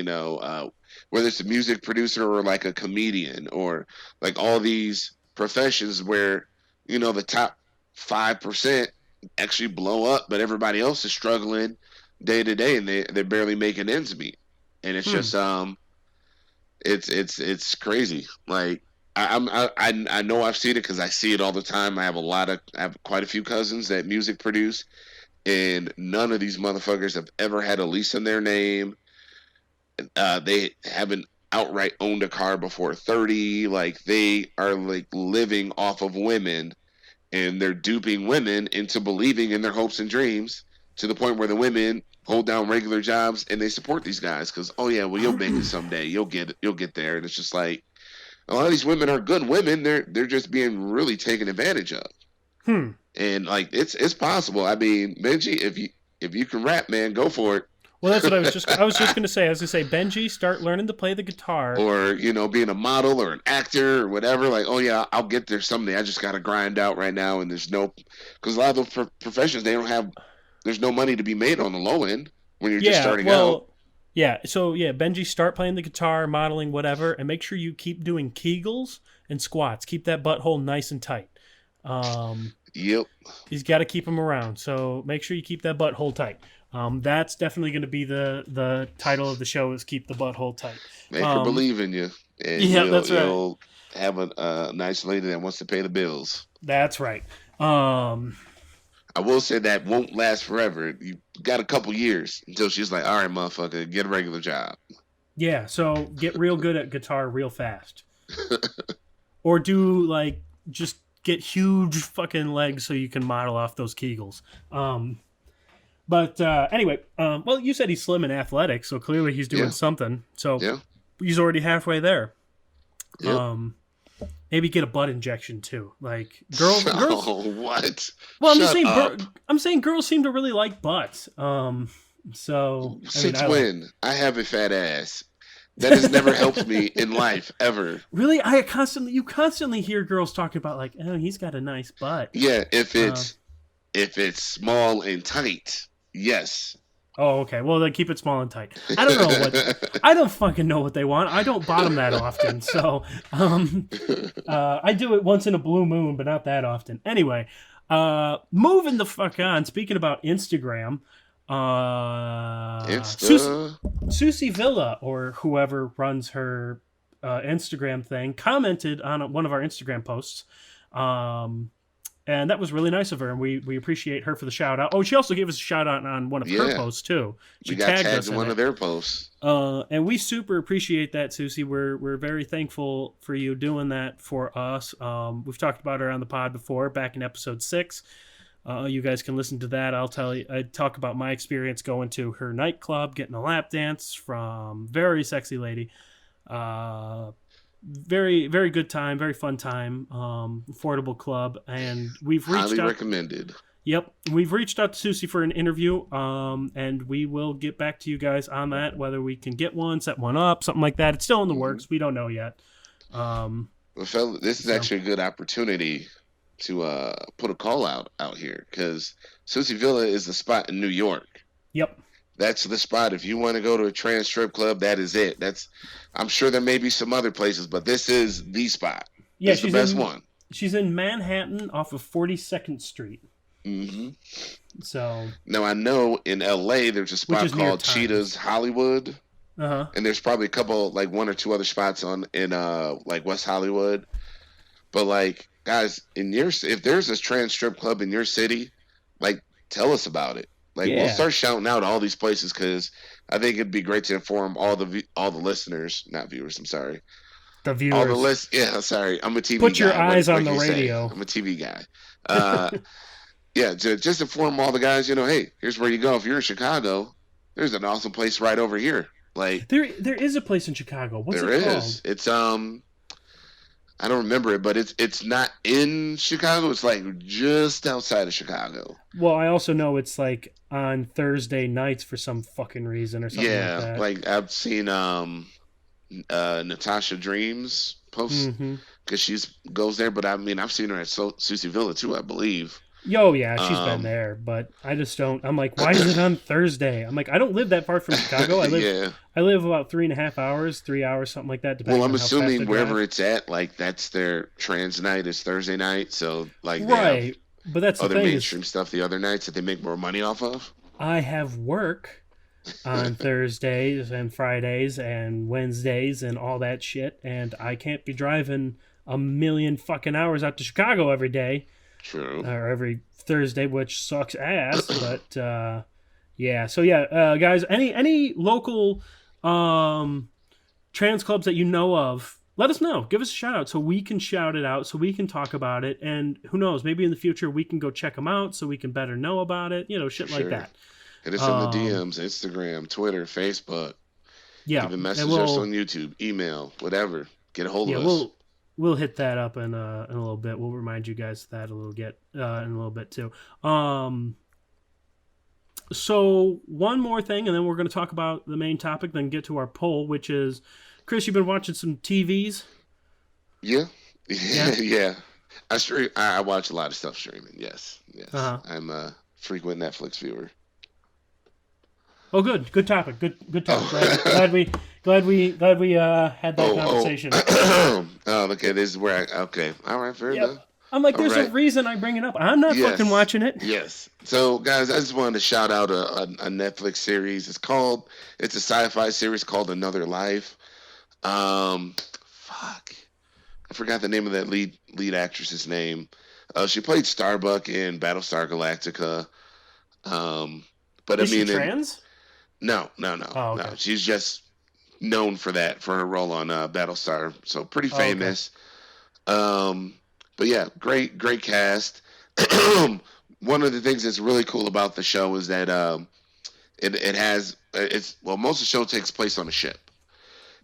Whether it's a music producer or like a comedian or like all these professions where the top 5% actually blow up, but everybody else is struggling day to day, and they're barely making ends meet. And it's just it's crazy. Like I know I've seen it because I see it all the time. I have quite a few cousins that music produce, and none of these motherfuckers have ever had a lease in their name. They haven't outright owned a car before 30. Like, they are like living off of women. And they're duping women into believing in their hopes and dreams to the point where the women hold down regular jobs and they support these guys because, oh yeah, well, you'll make it someday. You'll get there. And it's just like a lot of these women are good women. They're just being really taken advantage of. And like it's possible. I mean, Benji, if you can rap, man, go for it. Well, that's what I was just going to say. I was going to say, Benji, start learning to play the guitar. Or, being a model or an actor or whatever. Like, oh, yeah, I'll get there someday. I just got to grind out right now. And because a lot of those professions, there's no money to be made on the low end when you're just starting out. Yeah. So, Benji, start playing the guitar, modeling, whatever. And make sure you keep doing Kegels and squats. Keep that butthole nice and tight. Yep. He's got to keep him around. So make sure you keep that butthole tight. That's definitely going to be the title of the show is Keep the Butthole Tight. Make her believe in you. And that's right. You'll have a nice lady that wants to pay the bills. That's right. I will say that won't last forever. You got a couple years until she's like, all right, motherfucker, get a regular job. Yeah, so get real good at guitar real fast. Or just get huge fucking legs so you can model off those Kegels. But anyway, well, you said he's slim and athletic, so clearly he's doing something. So he's already halfway there. Yep. Maybe get a butt injection too. Like girls. Oh, what? Well, I'm saying girls seem to really like butts. So since when? I have a fat ass. That has never helped me in life ever. Really, you constantly hear girls talking about like, oh, he's got a nice butt. Yeah, if it's small and tight. Yes, Oh, okay. Well, then keep it small and tight. I don't know what. I don't fucking know what they want. I don't bottom that often, so I do it once in a blue moon, but not that often. Anyway, moving the fuck on. Speaking about Instagram, Insta. Susie Villa or whoever runs her Instagram thing commented on one of our Instagram posts. And that was really nice of her, and we appreciate her for the shout out. Oh, she also gave us a shout out on one of her posts too. She we got tagged us in one of their posts. And we super appreciate that, Susie. We're very thankful for you doing that for us. We've talked about her on the pod before, back in episode 6. You guys can listen to that. I talk about my experience going to her nightclub, getting a lap dance from very sexy lady. Very, very good time, very fun time. Affordable club, and we've reached highly out. Recommended. Yep, we've reached out to Susie for an interview, and we will get back to you guys on that, whether we can get one, set one up, something like that. It's still in the works. We don't know yet. Well, fella, this is actually a good opportunity to put a call out here, because Susie Villa is the spot in New York. Yep. That's the spot. If you want to go to a trans strip club, that is it. I'm sure there may be some other places, but this is the spot. Yeah, it's the best one. She's in Manhattan off of 42nd Street. Mm-hmm. So now I know in LA there's a spot called Cheetah's Hollywood. Uh-huh. And there's probably a couple, like 1 or 2 other spots in like West Hollywood. But like, guys, if there's a trans strip club in your city, like, tell us about it. Like, we'll start shouting out all these places, because I think it'd be great to inform all the listeners, not viewers. I'm sorry. The viewers. All the yeah, sorry. I'm a TV guy. Put your eyes on the radio. I'm a TV guy. Yeah, just inform all the guys. Hey, here's where you go if you're in Chicago. There's an awesome place right over here. Like there is a place in Chicago. What's it called? There is. It's I don't remember it, but it's not in Chicago. It's like just outside of Chicago. Well, I also know it's like on Thursday nights for some fucking reason or something like that. Yeah, like I've seen Natasha Dreams post, because she goes there, but I mean I've seen her at Susie Villa too, I believe. Yo, yeah, she's been there, but I just don't. I'm like, why is it on Thursday? I'm like, I don't live that far from Chicago. I live about 3.5 hours, 3 hours, something like that. Well, I'm assuming wherever it's at, like that's their trans night is Thursday night, so like right. But that's other the thing mainstream stuff the other nights that they make more money off of. I have work on Thursdays and Fridays and Wednesdays and all that shit, and I can't be driving a million fucking hours out to Chicago every day. True. Or every Thursday, which sucks ass. But yeah. So yeah, guys, any local trans clubs that you know of, let us know. Give us a shout out so we can shout it out, so we can talk about it, and who knows, maybe in the future we can go check them out so we can better know about it. Shit like that. Hit us in the DMs, Instagram, Twitter, Facebook. Yeah. Even message us on YouTube, email, whatever. Get a hold of us. We'll hit that up in a little bit. We'll remind you guys of that in a little bit too. So one more thing, and then we're going to talk about the main topic, then get to our poll, which is, Chris, you've been watching some TVs? Yeah. Yeah. I watch a lot of stuff streaming. Yes. Uh-huh. I'm a frequent Netflix viewer. Oh, good topic. Good topic. Glad we had that conversation. Okay, this is where okay. All right, fair enough. I'm like, there's a reason I bring it up. I'm not fucking watching it. Yes. So, guys, I just wanted to shout out a Netflix series. It's a sci-fi series called Another Life. Fuck. I forgot the name of that lead actress's name. She played Starbuck in Battlestar Galactica. But Is she trans? No. Oh, okay. No. She's just known for her role on Battlestar, so pretty famous. Okay. But yeah, great cast. One of the things that's really cool about the show is that most of the show takes place on a ship,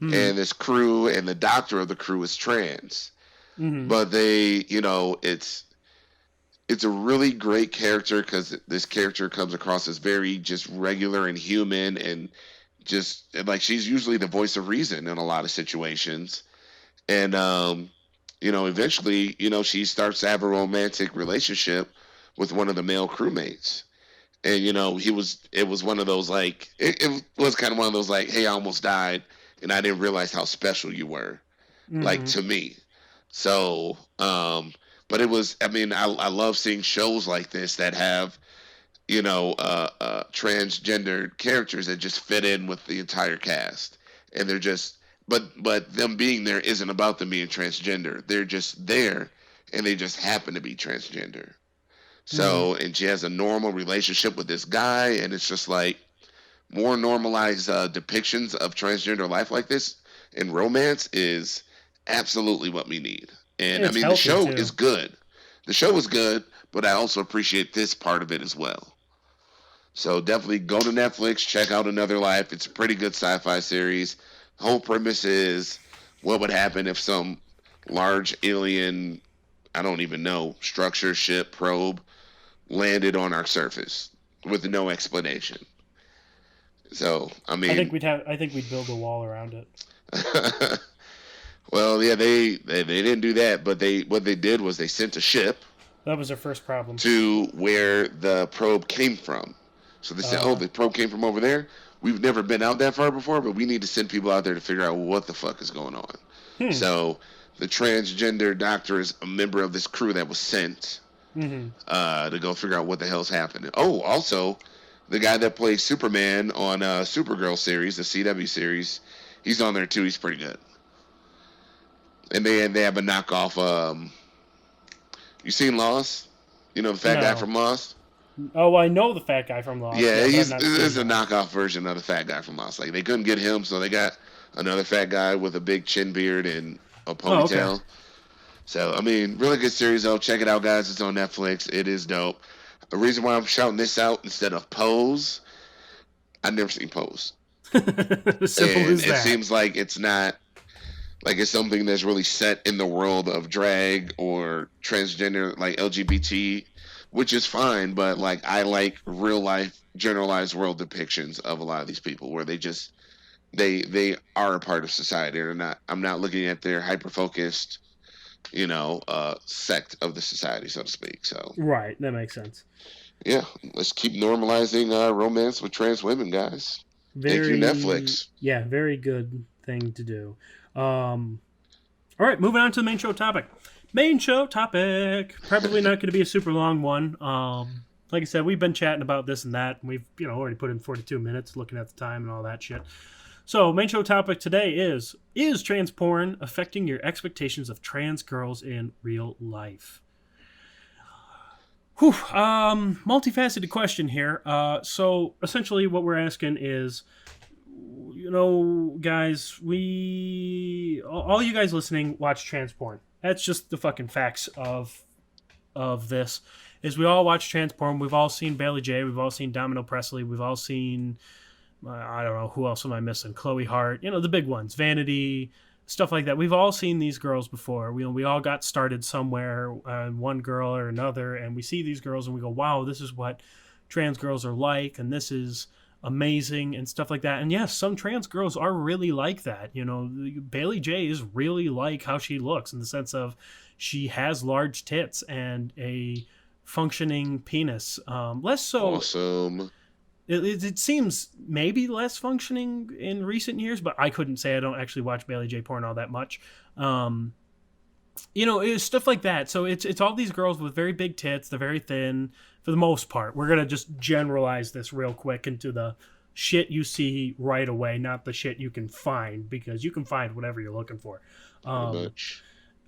and this crew and the doctor of the crew is trans, but it's a really great character, because this character comes across as very just regular and human, and just like she's usually the voice of reason in a lot of situations. And eventually she starts to have a romantic relationship with one of the male crewmates, and it was one of those like it was kind of one of those like, hey, I almost died, and I didn't realize how special you were, like Mm-hmm. to me. So, but it was. I mean, I love seeing shows like this that have transgender characters that just fit in with the entire cast, and they're just. But them being there isn't about them being transgender. They're just there, and they just happen to be transgender. Mm-hmm. So, and she has a normal relationship with this guy, and it's just like more normalized depictions of transgender life like this in romance is absolutely what we need. And I It's mean, the healthy show is too. good. The show is good, but I also appreciate this part of it as well. So definitely go to Netflix, check out Another Life. It's a pretty good sci-fi series. The whole premise is what would happen if some large alien, I don't even know, structure, ship, probe landed on our surface with no explanation. So, I mean, I think we'd build a wall around it. well, yeah, they didn't do that, but they what they did was they sent a ship That was our first problem. to where the probe came from. So they said, "Oh, Uh, the probe came from over there. We've never been out that far before, but we need to send people out there to figure out what the fuck is going on." hmm. So the transgender doctor is a member of this crew that was sent Mm-hmm. to go figure out what the hell's happening. Oh, also, the guy that plays Superman on Supergirl series, the CW series, he's on there too. He's pretty good. And they have a knockoff. You seen Lost? You know the fat guy No. from Lost? Oh, I know the fat guy from Lost. Yeah, Yeah, but I've he's not this seen is a Lost. knockoff version of the fat guy from Lost. Like they couldn't get him, so they got another fat guy with a big chin beard and a Oh, okay. ponytail. So I mean, really good series though. Check it out, guys. It's on Netflix. It is dope. The reason why I'm shouting this out instead of Pose, I've never seen Pose, Simple and as it that. seems like it's not like it's something that's really set in the world of drag or transgender, like LGBT, which is fine. But like I like real life, generalized world depictions of a lot of these people where they are a part of society. They're not. I'm not looking at their hyper focused, sect of the society, so to speak. So Right, that makes sense. yeah, let's keep normalizing romance with trans women, guys. Thank you, Very, Netflix. yeah, very good thing to do. Um, all right, moving on to the main show topic. Main show topic. Probably not going to be a super long one. Like I said, we've been chatting about this and that. And we've already put in 42 minutes looking at the time and all that shit. So, main show topic today is trans porn affecting your expectations of trans girls in real life? Whew, multifaceted question here. So essentially, what we're asking is, guys, all you guys listening watch trans porn. That's just the fucking facts of this. Is we all watch trans porn. We've all seen Bailey J. We've all seen Domino Presley. We've all seen I don't know who else am I missing. Chloe Hart. The big ones. Vanity. Stuff like that. We've all seen these girls before. We all got started somewhere, one girl or another, and we see these girls and we go, wow, this is what trans girls are like, and this is amazing and stuff like that. And yes, some trans girls are really like that. Bailey J is really like how she looks in the sense of she has large tits and a functioning penis. Less so Awesome. it seems maybe less functioning in recent years, but I couldn't say. I don't actually watch Bailey J porn all that much. It's stuff like that. So it's all these girls with very big tits. They're very thin for the most part. We're gonna just generalize this real quick into the shit you see right away, not the shit you can find, because you can find whatever you're looking for. Pretty Um, much.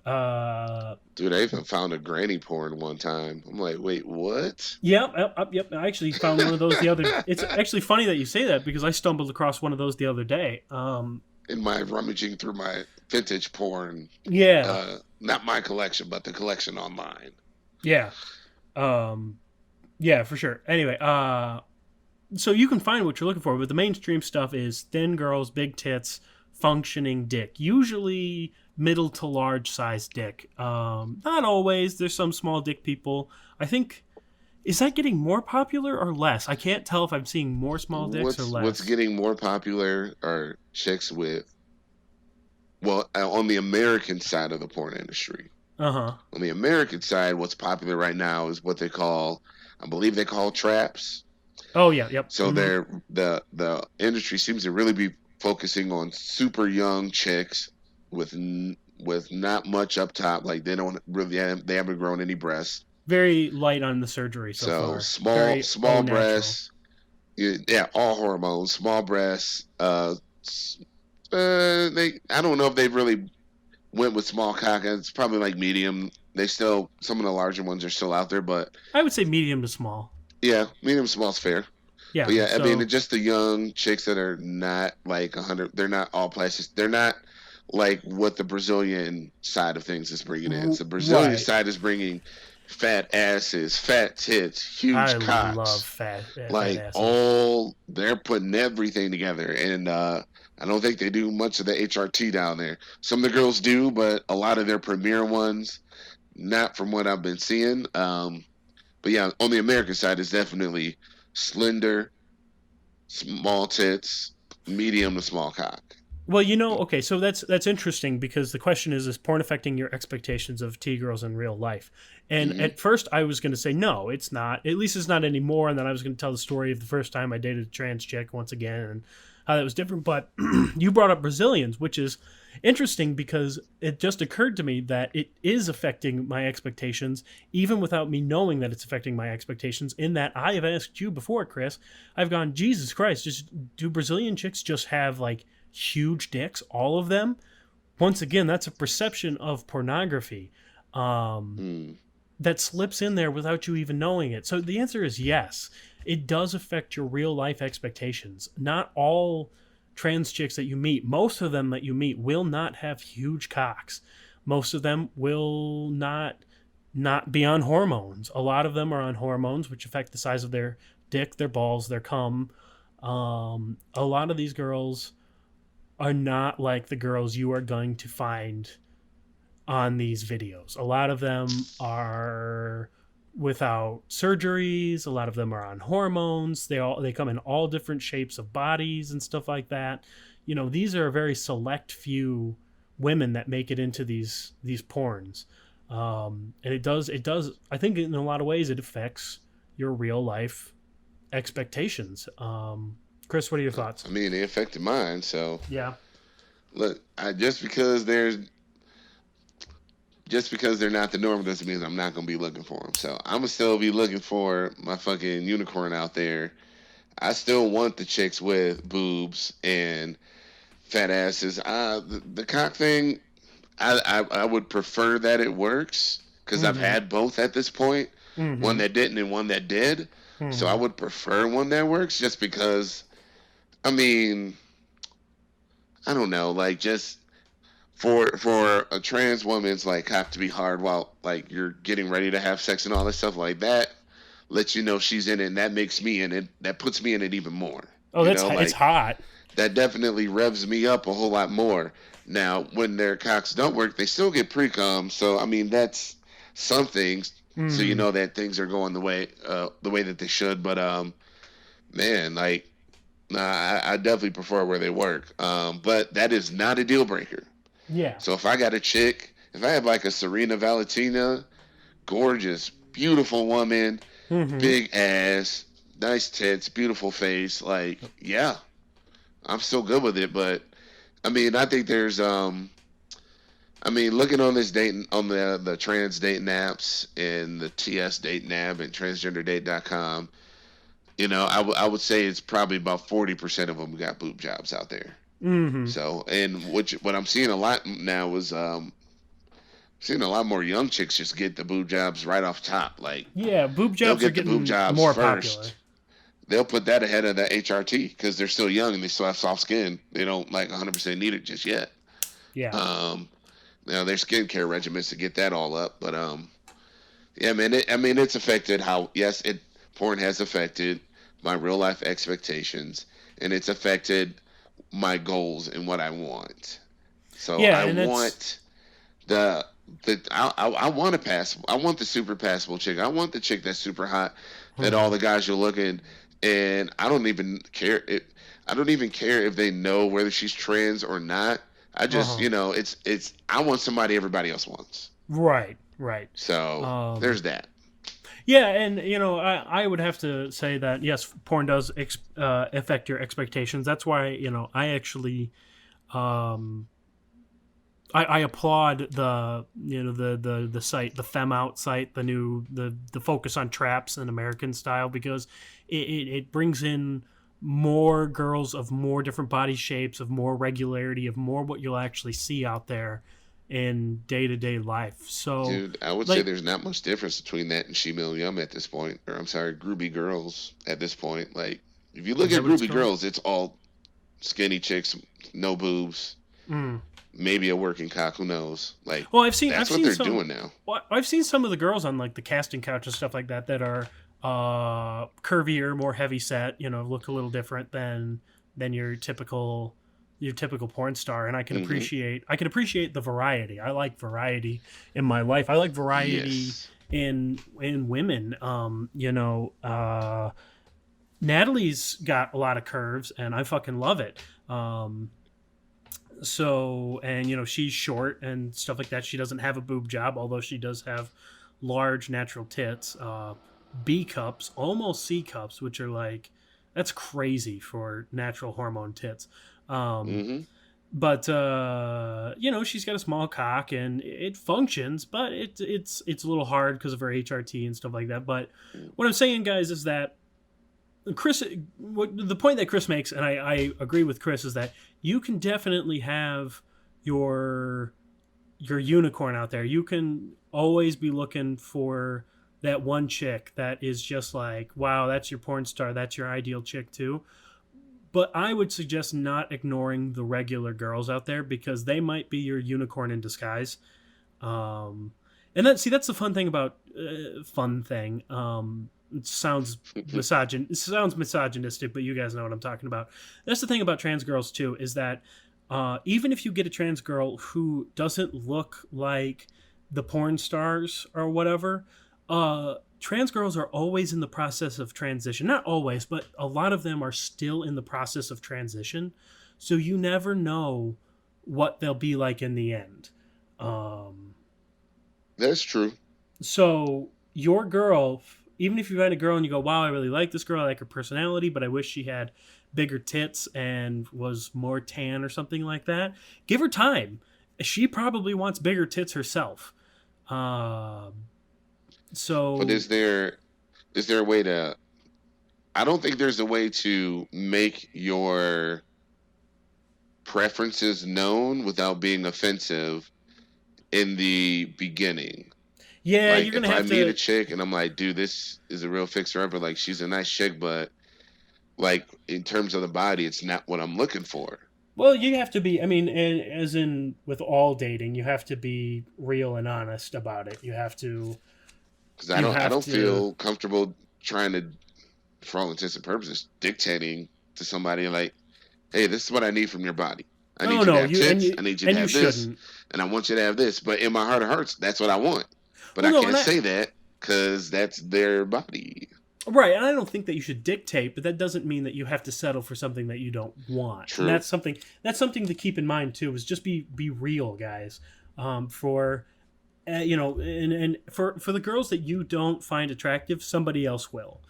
uh, Dude, I even found a granny porn one time. I'm like, wait, what? yep. I actually found one of those the other. It's actually funny that you say that because I stumbled across one of those the other day. In my rummaging through my vintage porn, Yeah, not my collection, but the collection online. yeah, yeah, for sure. Anyway, so you can find what you're looking for, but the mainstream stuff is thin girls, big tits, functioning dick. Usually middle to large size dick. Not always. There's some small dick people. I think is that getting more popular or less? I can't tell if I'm seeing more small dicks or What's less. getting more popular are chicks with, well, on the American side of the porn industry. Uh huh. On the American side, what's popular right now is what they call, I believe they call traps. Oh yeah, yep. So the industry seems to really be focusing on super young chicks with not much up top. Like they haven't grown any breasts. Very light on the surgery so So far. Very small au natural. breasts. Yeah, all hormones, small breasts. They I don't know if they really went with small cock. It's probably like medium. They still some of the larger ones are still out there, but I would say medium to small. yeah, medium small's fair. But Yeah. yeah, I mean, So it's just the young chicks that are not like 100. They're not all plastics. They're not like what the Brazilian side of things is bringing in. So the Brazilian right. side is bringing fat asses, fat tits, I huge love cocks. fat Like asses. all, they're putting everything together, and I don't think they do much of the HRT down there. Some of the girls do, but a lot of their premier ones, not from what I've been seeing. But yeah, on the American side, it's definitely slender, small tits, medium to small cock. Well, okay, so that's interesting because the question is porn affecting your expectations of T girls in real life? And Hmm. at first I was going to say no, it's not. At least it's not anymore. And then I was going to tell the story of the first time I dated a trans chick once again and how that was different. But you brought up Brazilians, which is interesting because it just occurred to me that it is affecting my expectations, even without me knowing that it's affecting my expectations. In that I have asked you before, Chris, I've gone, Jesus Christ, just do Brazilian chicks just have like huge dicks, all of them? Once again, that's a perception of pornography Mm. that slips in there without you even knowing it. So the answer is yes. It does affect your real life expectations. Not all trans chicks that you meet, most of them that you meet will not have huge cocks. Most of them will not be on hormones. A lot of them are on hormones, which affect the size of their dick, their balls, their cum. A lot of these girls are not like the girls you are going to find on these videos. A lot of them are without surgeries, a lot of them are on hormones. They come in all different shapes of bodies and stuff like that. These are a very select few women that make it into these porns. And it does I think in a lot of ways it affects your real life expectations. Chris, what are your thoughts? I mean, they affected mine. So Yeah. look, just because they're not the norm doesn't mean I'm not gonna be looking for them. So I'm gonna still be looking for my fucking unicorn out there. I still want the chicks with boobs and fat asses. The cock thing, I would prefer that it works because I've Mm-hmm. had both at this point, one Mm-hmm. that didn't and one that did. So I Mm-hmm. would prefer one that works just because. I mean, I don't know, like just for a trans woman's like have to be hard while like you're getting ready to have sex and all this stuff like that lets you know she's in it, and that makes me in it, that puts me in it even more, Oh, it's like hot. that definitely revs me up a whole lot more. Now when their cocks don't work, they still get pre-com, so I mean that's some things, so you Mm-hmm. know that things are going the way that they should, but man, like nah, I definitely prefer where they work, but that is not a deal breaker. Yeah. So if I got a chick, if I have like a Serena Valentina, gorgeous, beautiful woman, Mm-hmm. big ass, nice tits, beautiful face, like yeah, I'm still good with it. But I mean, I think there's I mean, looking on this dating on the trans dating apps and the TS dating app and transgenderdate.com, I would say it's probably about 40% of them got boob jobs out there. Mm-hmm. So, and what I'm seeing a lot now is seeing a lot more young chicks just get the boob jobs right off top. Like Yeah, boob they'll jobs are get the boob getting jobs more popular. first. They'll put that ahead of the HRT because they're still young and they still have soft skin. They don't like 100% need it just yet. Yeah. Um, their skincare regimens to get that all up, but yeah, man. I mean, it's affected how yes, it porn has affected my real life expectations, and it's affected my goals and what I want. So Yeah, I and that's want the I want to pass. I want the super passable chick. I want the chick that's super hot that all mhm. the guys are looking, and I don't even care. I don't even care if they know whether she's trans or not. I just Uh-huh. it's I want somebody everybody else wants. Right, right. So Um there's that. Yeah, and I would have to say that yes, porn does affect your expectations. That's why I actually um, I applaud the the site, the Fem Out site, the focus on traps and American style, because it brings in more girls of more different body shapes, of more regularity, of more what you'll actually see out there in day to day life. So, Dude, I would say like, there's not much difference between that and Shemale Yum at this point, or I'm sorry, Groovy Girls at this point. Like, if you look is that at what it's Groovy called? Girls, it's all skinny chicks, no boobs, Mm. maybe a working cock, who knows? Like, Well, I've that's what seen they're some. doing now. Well, I've seen some of the girls on like the casting couch and stuff like that that are curvier, more heavy set. Look a little different than your typical porn star, and Hmm. I can appreciate the variety. I like variety in my life. I like variety Yes. in women. Natalie's got a lot of curves, and I fucking love it. So, and she's short and stuff like that. She doesn't have a boob job, although she does have large natural tits, B cups, almost C cups, which are like that's crazy for natural hormone tits. um, Hmm. but she's got a small cock and it functions, but it's a little hard because of her HRT and stuff like that. But what I'm saying, guys, is that Chris, the point that Chris makes, and I agree with Chris, is that you can definitely have your your unicorn out there. You can always be looking for that one chick that is just like, wow, that's your porn star, that's your ideal chick too. But I would suggest not ignoring the regular girls out there, because they might be your unicorn in disguise. Um, and that's the fun thing about fun thing. It sounds misogynistic, but you guys know what I'm talking about. That's the thing about trans girls too, is that even if you get a trans girl who doesn't look like the porn stars or whatever, trans girls are always in the process of transition. Not always, but a lot of them are still in the process of transition. So you never know what they'll be like in the end. Um, That's true. so your girl, even if you find a girl and you go, wow, I really like this girl, I like her personality, but I wish she had bigger tits and was more tan or something like that, give her time. She probably wants bigger tits herself. Um, But so is there a way to? I don't think there's a way to make your preferences known without being offensive in the beginning. yeah, Like you're gonna if I have meet a to. chick and I'm like, dude, this is a real fixer upper. Like she's a nice chick, but like in terms of the body, it's not what I'm looking for. Well, you have to be. I mean, as in with all dating, you have to be real and honest about it. You have to. Because I You don't I have don't to. feel comfortable trying to, for all intents and purposes, dictating to somebody like, hey, this is what I need from your body. I Oh need you to no, have tits. I need you to you have this, shouldn't. and I want you to have this. But in my heart of hearts, that's what I want. But Well, I no, and can't I say that because that's their body. right, and I don't think that you should dictate, but that doesn't mean that you have to settle for something that you don't want. And True. that's something to keep in mind too. Is just be real, guys. For and for the girls that you don't find attractive, somebody else will.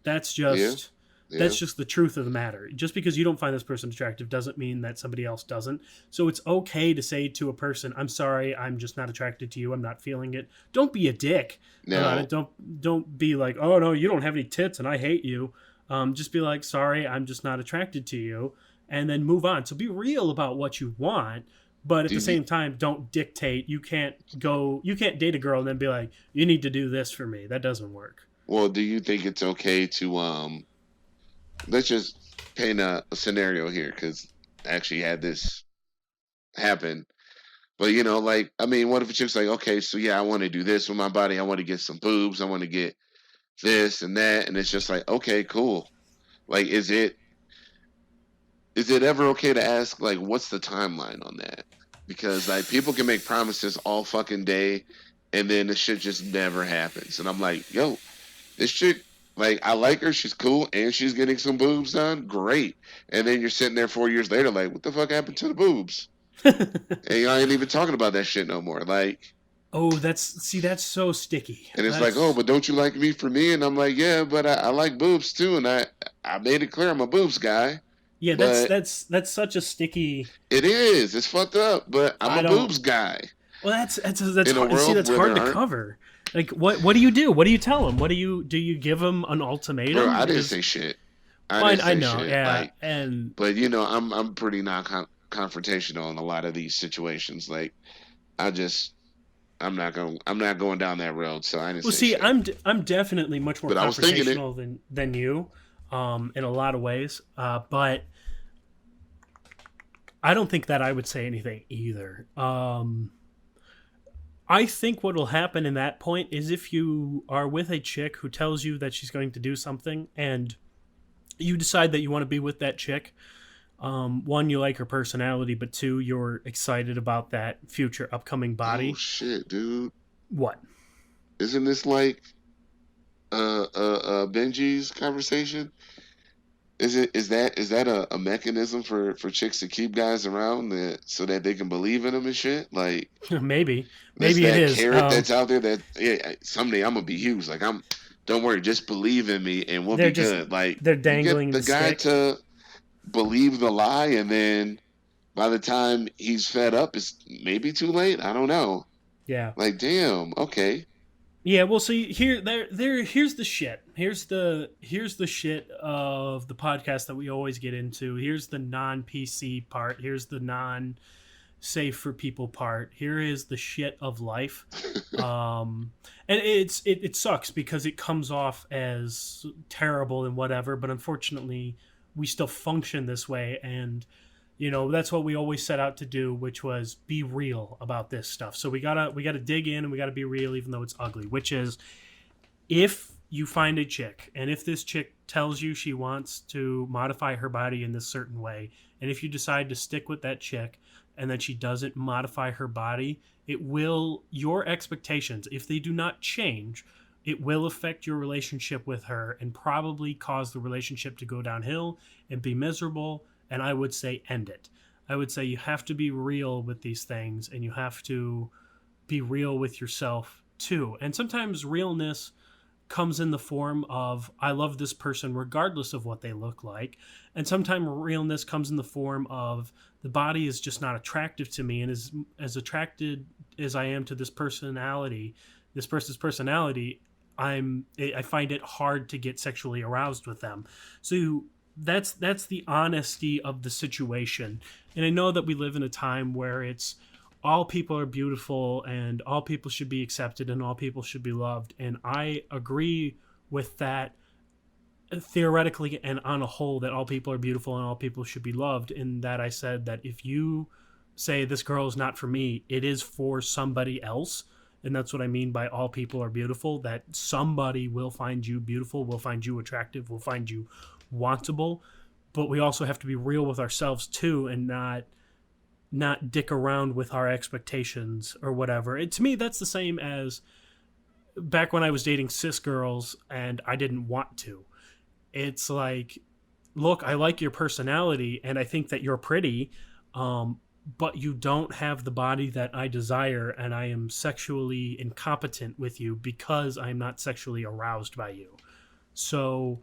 That's Yeah. just Yeah. that's just the truth of the matter. Just because you don't find this person attractive doesn't mean that somebody else doesn't. So it's okay to say to a person, "I'm sorry, I'm just not attracted to you. I'm not feeling it." Don't be a dick about Now, it. Don't be like, "Oh no, you don't have any tits and I hate you." Just be like, "Sorry, I'm just not attracted to you," and then move on. So be real about what you want, but at do the you, same time, don't dictate. You can't date a girl and then be like, "You need to do this for me." That doesn't work. well, do you think it's okay to let's just paint a scenario here because I actually had this happen. But like I mean, what if a chick's like, okay, so yeah, I want to do this with my body. I want to get some boobs. I want to get this and that, and it's just like, okay, cool. Like, is it ever okay to ask like, what's the timeline on that? Because like people can make promises all fucking day, and then the shit just never happens. And I'm like, yo, this chick, like, I like her. She's cool, and she's getting some boobs done. Great. And then you're sitting there 4 years later, like, what the fuck happened to the boobs? And you ain't even talking about that shit no more. Like, Oh, that's so sticky. And it's like, oh, That's but don't you like me for me? And I'm like, yeah, but I like boobs too, and I made it clear I'm a boobs guy. yeah, But that's such a sticky. it is, it's fucked up. But I'm I a boobs don't. guy Well, that's in a hard. See, world that's where there hard to aren't. cover. Like, what do you do? What do you tell him? What do you give him an Bro, ultimatum? I didn't Because say shit. I well, didn't I say know, shit. yeah, Like, and but I'm pretty non confrontational in a lot of these situations. Like, I just I'm not going down that road. So I didn't well, say see, shit. I'm definitely much more But I was thinking it. confrontational than you, in a lot of ways. But I don't think that I would say anything either. I think what will happen in that point is if you are with a chick who tells you that she's going to do something and you decide that you want to be with that chick. One, you like her personality, but two, you're excited about that future upcoming Oh body. shit, dude! What? Isn't this like Benji's conversation? Is that a mechanism for chicks to keep guys around so that they can believe in them and shit? Like Maybe, that's maybe it that is. carrot that's out there that yeah, someday I'm gonna be huge. Like I'm, don't worry, just believe in me and we'll They're be just good. Like they're you get dangling the the guy stick. to believe the lie, and then by the time he's fed up, it's maybe too late. I don't know. Yeah, Like damn, okay. yeah. Well, see here, there. Here's the shit. Here's the shit of the podcast that we always get into. Here's the non PC part. Here's the non safe for people part. Here is the shit of life. And it sucks because it comes off as terrible and whatever, but unfortunately we still function this way, and that's what we always set out to do, which was be real about this stuff. So we gotta dig in and we gotta be real even though it's ugly, which is if you find a chick and if this chick tells you she wants to modify her body in this certain way, and if you decide to stick with that chick and then she doesn't modify her body, it will, your expectations, if they do not change, it will affect your relationship with her and probably cause the relationship to go downhill and be miserable. And I would say end it. I would say you have to be real with these things and you have to be real with yourself too. And sometimes realness comes in the form of I love this person regardless of what they look like. And sometimes realness comes in the form of the body is just not attractive to me, and as attracted as I am to this personality, this person's personality, I find it hard to get sexually aroused with them. So that's the honesty of the situation. And I know that we live in a time where it's all people are beautiful and all people should be accepted and all people should be loved. And I agree with that theoretically and on a whole, that all people are beautiful and all people should be loved. In that I said that if you say this girl is not for me, it is for somebody else. And that's what I mean by all people are beautiful, that somebody will find you beautiful, will find you attractive, will find you wantable. But we also have to be real with ourselves too, and not dick around with our expectations or whatever. To me, that's the same as back when I was dating cis girls and I didn't want to. It's like, look, I like your personality and I think that you're pretty, but you don't have the body that I desire, and I am sexually incompetent with you because I'm not sexually aroused by you. So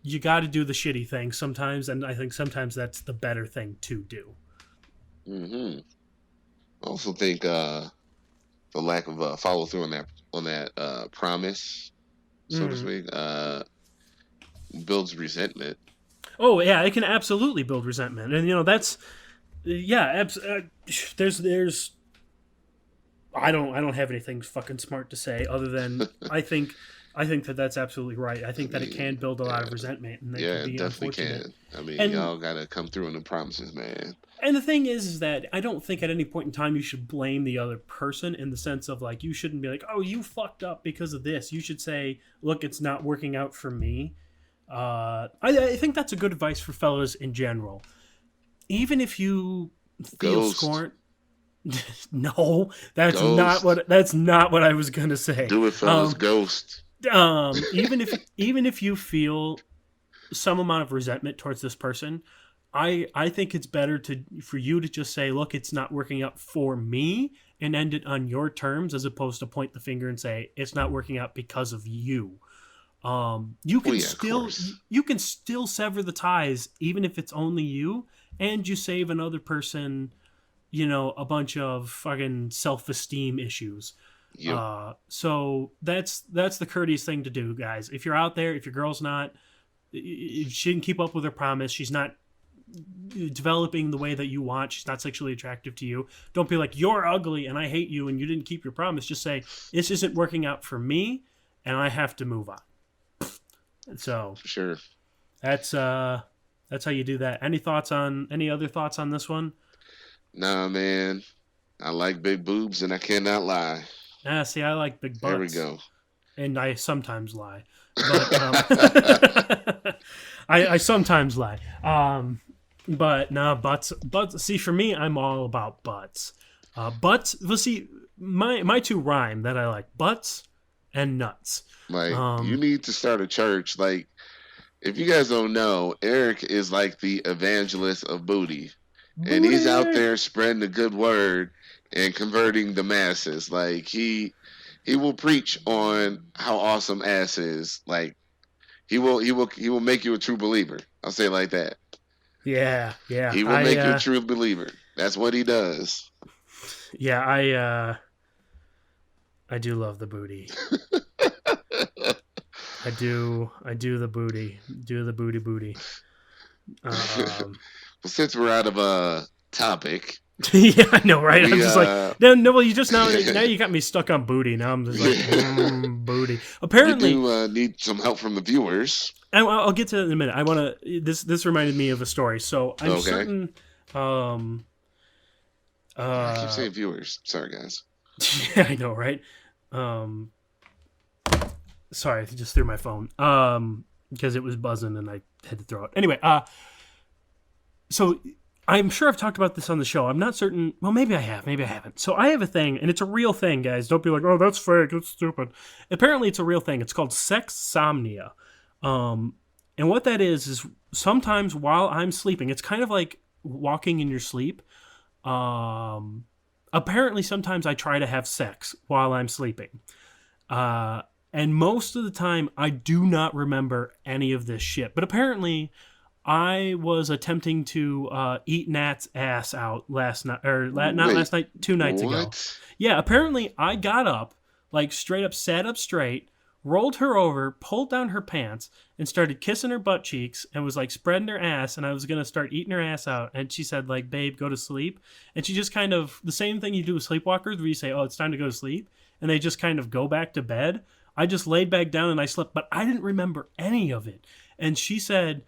you got to do the shitty thing sometimes, and I think sometimes that's the better thing to do. Hmm. I also think the lack of follow through on that promise, so to Mm. speak, builds resentment. Oh yeah, it can absolutely build resentment, and that's yeah. There's I don't have anything fucking smart to say other than I think that that's absolutely right. I I think that it can mean, build a lot yeah, of resentment, and that yeah, can it be definitely unfortunate. can. I mean, And y'all gotta come through on the promises, man. and the thing is that I don't think at any point in time you should blame the other person, in the sense of like, you shouldn't be like, oh, you fucked up because of this. You should say, look, it's not working out for me. I think that's a good advice for fellas in general. Even if you feel Ghost, scorn, no, ghost, that's not what I was gonna say. do it, fellas, Um, ghost. even if you feel some amount of resentment towards this person, I think it's better for you to just say, look, it's not working out for me, and end it on your terms, as opposed to point the finger and say it's not working out because of you. You can you can still sever the ties even if it's only you, and you save another person, a bunch of fucking self-esteem issues. Yep. So that's the courteous thing to do, guys. If you're out there, if your girl's not, if she didn't keep up with her promise, she's not developing the way that you want, she's not sexually attractive to you, don't be like, you're ugly and I hate you and you didn't keep your promise. Just say, this isn't working out for me and I have to move on. So for sure, that's how you do that. Any other thoughts on this one? Nah, man, I like big boobs and I cannot lie. See, I like big butts. There we go. And I sometimes lie, but I sometimes lie. But no, butts. See, for me, I'm all about butts. Butts. Well, see, my two rhyme that I like: butts and nuts. Like, you need to start a church. Like, if you guys don't know, Eric is like the evangelist of booty. And he's out there spreading the good word and converting the masses. Like, he will preach on how awesome ass is. Like, he will make you a true believer. I'll say it like that. Yeah. He will make you a true believer. That's what he does. Yeah, I do love the booty. I do the booty. Do the booty. Well, since we're out of topic. Yeah, I know, right? I'm just like, no. Well, you just now you got me stuck on booty. Now I'm just like, booty. Apparently, we do need some help from the viewers. I'll get to it in a minute. I want to. This reminded me of a story. So I'm certain. I keep saying viewers. Sorry, guys. Yeah, I know, right? Sorry, I just threw my phone. Because it was buzzing and I had to throw it. Anyway, so I'm sure I've talked about this on the show. I'm not certain. Well, maybe I have. Maybe I haven't. So I have a thing, and it's a real thing, guys. Don't be like, oh, that's fake. That's stupid. Apparently, it's a real thing. It's called sexsomnia. And what that is sometimes while I'm sleeping, it's kind of like walking in your sleep. Apparently, sometimes I try to have sex while I'm sleeping. And most of the time, I do not remember any of this shit. But apparently, I was attempting to eat Nat's ass out last night, or not last night, 2 nights ago. Yeah, apparently, I got up, like straight up, sat up straight, rolled her over, pulled down her pants, and started kissing her butt cheeks, and was like spreading her ass, and I was gonna start eating her ass out. And she said, like, babe, go to sleep. And she just kind of, the same thing you do with sleepwalkers, where you say, oh, it's time to go to sleep, and they just kind of go back to bed. I just laid back down and I slept, but I didn't remember any of it. And she said,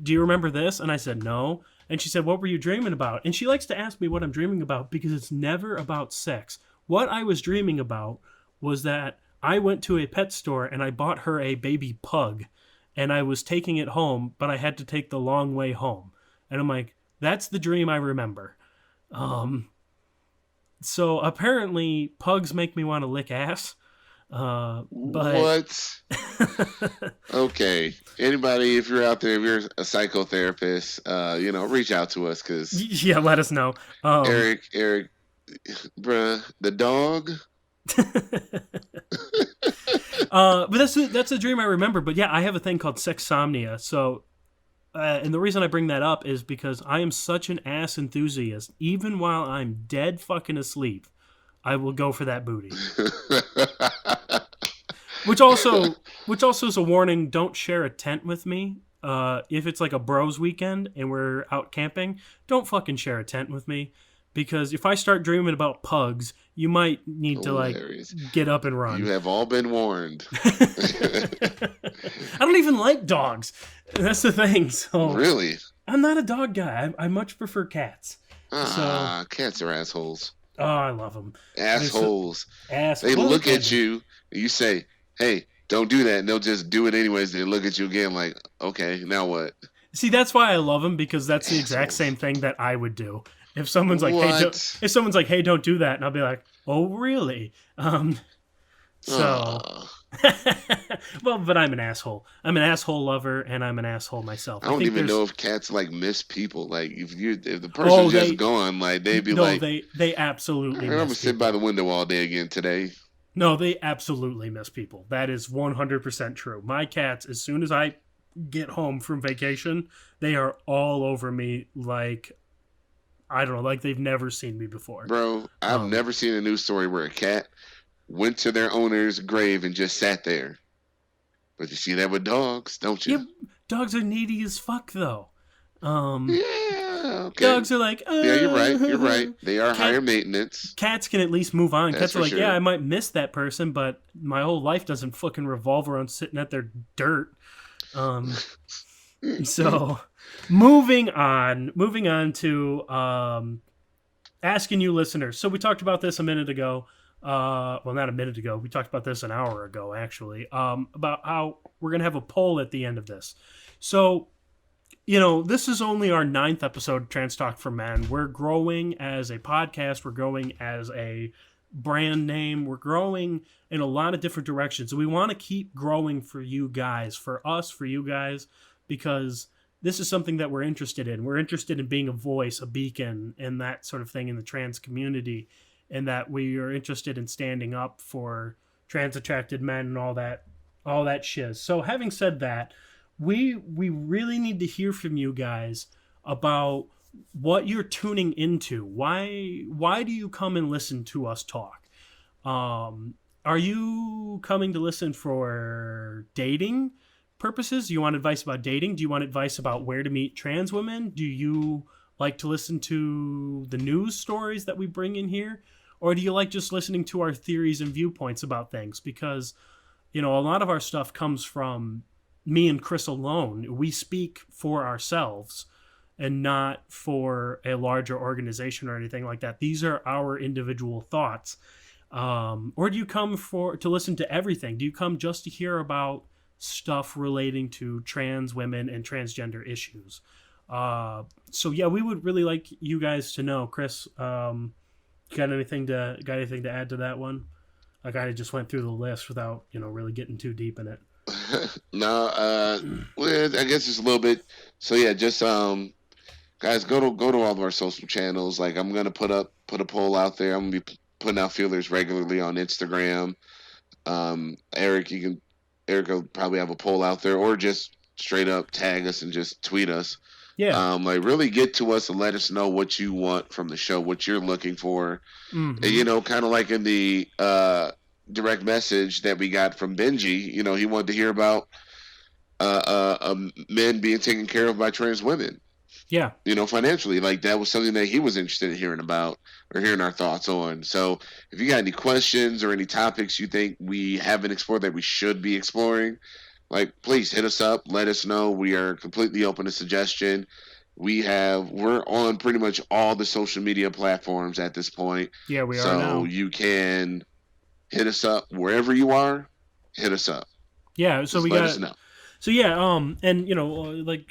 do you remember this? And I said, no. And she said, what were you dreaming about? And she likes to ask me what I'm dreaming about because it's never about sex. What I was dreaming about was that I went to a pet store and I bought her a baby pug and I was taking it home, but I had to take the long way home. And I'm like, that's the dream I remember. So apparently pugs make me want to lick ass. But what? Okay, anybody, if you're out there, if you're a psychotherapist, reach out to us, because yeah, let us know. Eric, bruh, the dog. But that's a dream I remember. But yeah, I have a thing called sexsomnia. So, and the reason I bring that up is because I am such an ass enthusiast. Even while I'm dead fucking asleep, I will go for that booty. Which also is a warning, don't share a tent with me. If it's like a bros weekend and we're out camping, don't fucking share a tent with me. Because if I start dreaming about pugs, you might need to get up and run. You have all been warned. I don't even like dogs. That's the thing. So really? I'm not a dog guy. I much prefer cats. Cats are assholes. Oh, I love them. Assholes. They look at you, and you say, hey, don't do that, and they'll just do it anyways. They look at you again like, okay, now what? See, that's why I love them, because that's the exact same thing that I would do. If someone's like, hey, don't do that, and I'll be like, oh, really? Well, but I'm an asshole. I'm an asshole lover, and I'm an asshole myself. I don't think even there's know if cats like miss people. Like if the oh person's just gone, like they'd be no like, they "All absolutely right, I'm gonna miss sit by the people. window all day again today." No, they absolutely miss people. That is 100% true. My cats, as soon as I get home from vacation, they are all over me like I don't know, like they've never seen me before. Bro, I've Um, never seen a news story where a cat went to their owner's grave and just sat there. But you see that with dogs, don't you? yeah, dogs are needy as fuck though. Um, Yeah, okay. dogs are like, Yeah, you're right. You're right. They are cat higher maintenance. cats can at least move on. That's Cats are for like, yeah, sure. I might miss that person, but my whole life doesn't fucking revolve around sitting at their dirt. Um, so moving on to asking you listeners. So we talked about this a minute ago. Well, not a minute ago. We talked about this an hour ago, actually. About how we're gonna have a poll at the end of this. So this is only our 9th episode of Trans Talk for Men. We're growing as a podcast. We're growing as a brand name. We're growing in a lot of different directions. We want to keep growing for you guys, for us, for you guys, because this is something that we're interested in. We're interested in being a voice, a beacon, and that sort of thing in the trans community, and that we are interested in standing up for trans attracted men and all that shiz. So having said that, we really need to hear from you guys about what you're tuning into. Why do you come and listen to us talk? Are you coming to listen for dating purposes? Do you want advice about dating? Do you want advice about where to meet trans women? Do you like to listen to the news stories that we bring in here? Or do you like just listening to our theories and viewpoints about things? Because, a lot of our stuff comes from me and Chris alone. We speak for ourselves and not for a larger organization or anything like that. These are our individual thoughts. Or do you come to listen to everything? Do you come just to hear about stuff relating to trans women and transgender issues? So yeah, we would really like you guys to know. Chris, got anything to add to that one? I kind of just went through the list without really getting too deep in it. No, well, I guess just a little bit. So yeah, just guys, go to all of our social channels. Like I'm gonna put a poll out there. I'm gonna be putting out feelers regularly on Instagram. Eric will probably have a poll out there, or just straight up tag us and just tweet us. Yeah. Like really get to us and let us know what you want from the show, what you're looking for. Mm-hmm. Kind of like in the direct message that we got from Benji. He wanted to hear about men being taken care of by trans women. Yeah. Financially, like that was something that he was interested in hearing about or hearing our thoughts on. So, if you got any questions or any topics you think we haven't explored that we should be exploring, like please hit us up. Let us know. We are completely open to suggestion. We're on pretty much all the social media platforms at this point. Yeah, we are So now. you can hit us up wherever you are. Hit us up. Yeah, so Just we let got us know. So yeah, and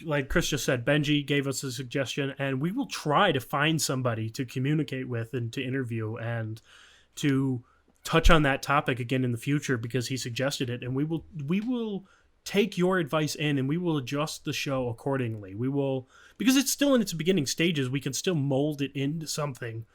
like Chris just said, Benji gave us a suggestion, and we will try to find somebody to communicate with and to interview and to touch on that topic again in the future because he suggested it, and we will take your advice in and we will adjust the show accordingly. We will, because it's still in its beginning stages, we can still mold it into something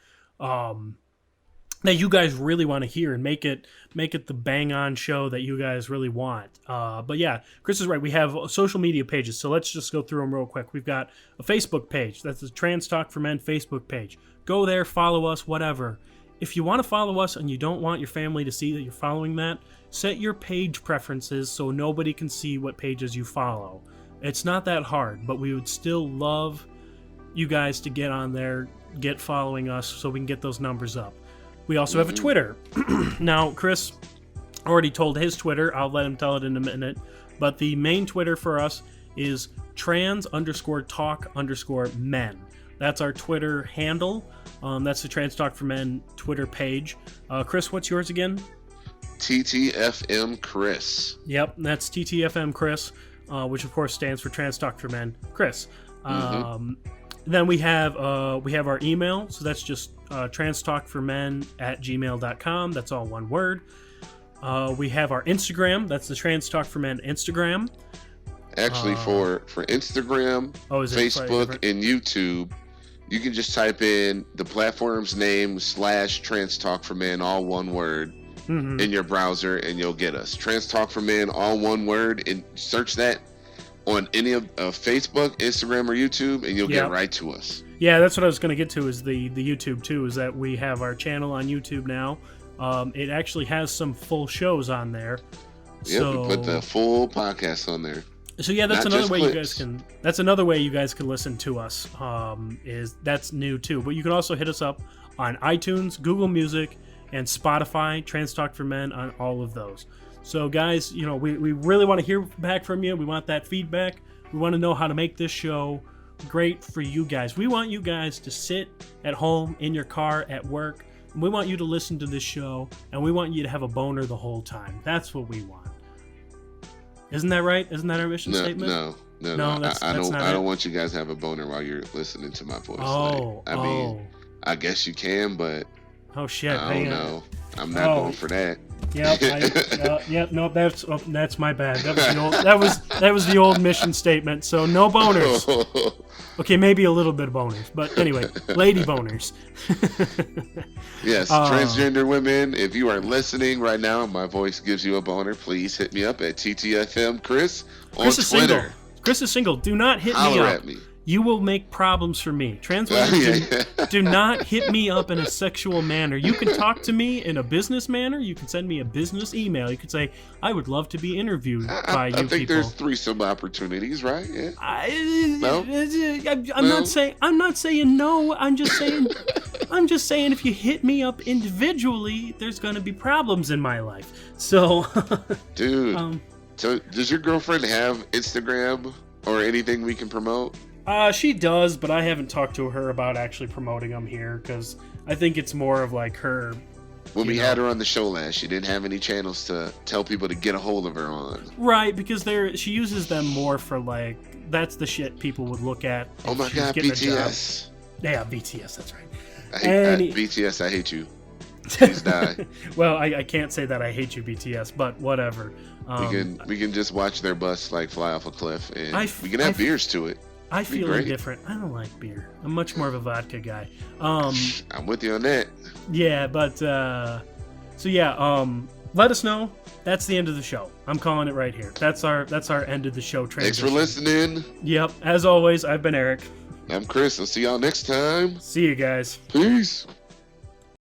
that you guys really want to hear and make it the bang on show that you guys really want. But yeah, Chris is right. We have social media pages, so let's just go through them real quick. We've got a Facebook page. That's the Trans Talk for Men Facebook page. Go there, follow us, whatever. If you want to follow us and you don't want your family to see that you're following that, set your page preferences so nobody can see what pages you follow. It's not that hard, but we would still love you guys to get on there, get following us so we can get those numbers up. We also have a Twitter. Now, Chris already told his Twitter. I'll let him tell it in a minute. But the main Twitter for us is trans_talk_men. That's our Twitter handle. That's the Trans Talk for Men Twitter page. Chris, what's yours again? TTFM Chris. Yep, that's TTFM Chris, which of course stands for Trans Talk for Men Chris. Then we have our email, so that's just transtalkformen@gmail.com. That's all one word. We have our Instagram. That's the Trans Talk for Men Instagram. Actually, for Instagram, is it Facebook, and YouTube, you can just type in the platform's name / Trans Talk for Men, all one word, in your browser, and you'll get us. Trans Talk for Men, all one word, and search that on any of Facebook, Instagram, or YouTube, and you'll get right to us. Yeah, that's what I was going to get to, is the YouTube too, is that we have our channel on YouTube now. It actually has some full shows on there. Yeah, so, we put the full podcast on there. So yeah, that's Not another just way clips. you guys can. That's another way you guys can listen to us. That's new too. But you can also hit us up on iTunes, Google Music, and Spotify. Trans Talk for Men on all of those. So guys, we really want to hear back from you. We want that feedback. We want to know how to make this show great for you guys. We want you guys to sit at home, in your car, at work. And we want you to listen to this show, and we want you to have a boner the whole time. That's what we want. Isn't that right? Isn't that our mission statement? No. I not don't want you guys to have a boner while you're listening to my voice. I mean, I guess you can, but oh shit! I don't know. I'm not going for that. Yep. No, that's my bad. That was the old mission statement. So no boners. Okay, maybe a little bit of boners, but anyway, lady boners. Yes, transgender women, if you are listening right now and my voice gives you a boner, please hit me up at TTFM Chris on Chris is Twitter. Single. Chris is single. Do not hit Holler me up. at me. You will make problems for me. Trans women, do not hit me up in a sexual manner. You can talk to me in a business manner. You can send me a business email. You can say, I would love to be interviewed by you people. I think there's threesome opportunities, right? Yeah. I'm not saying no. I'm just saying if you hit me up individually, there's going to be problems in my life. So, dude, so does your girlfriend have Instagram or anything we can promote? She does, but I haven't talked to her about actually promoting them here, because I think it's more of like her. When we had her on the show last, she didn't have any channels to tell people to get a hold of her on. Right, because she uses them more for like, that's the shit people would look at. Oh my god, BTS. Yeah, BTS, that's right. BTS, I hate you. Please die. Well, I can't say that I hate you, BTS, but whatever. We can just watch their bus like fly off a cliff, and we can have beers to it. I feel indifferent. I don't like beer. I'm much more of a vodka guy. I'm with you on that. Yeah, but let us know. That's the end of the show. I'm calling it right here. That's our end of the show transition. Thanks for listening. Yep. As always, I've been Eric. I'm Chris. I'll see y'all next time. See you guys. Peace.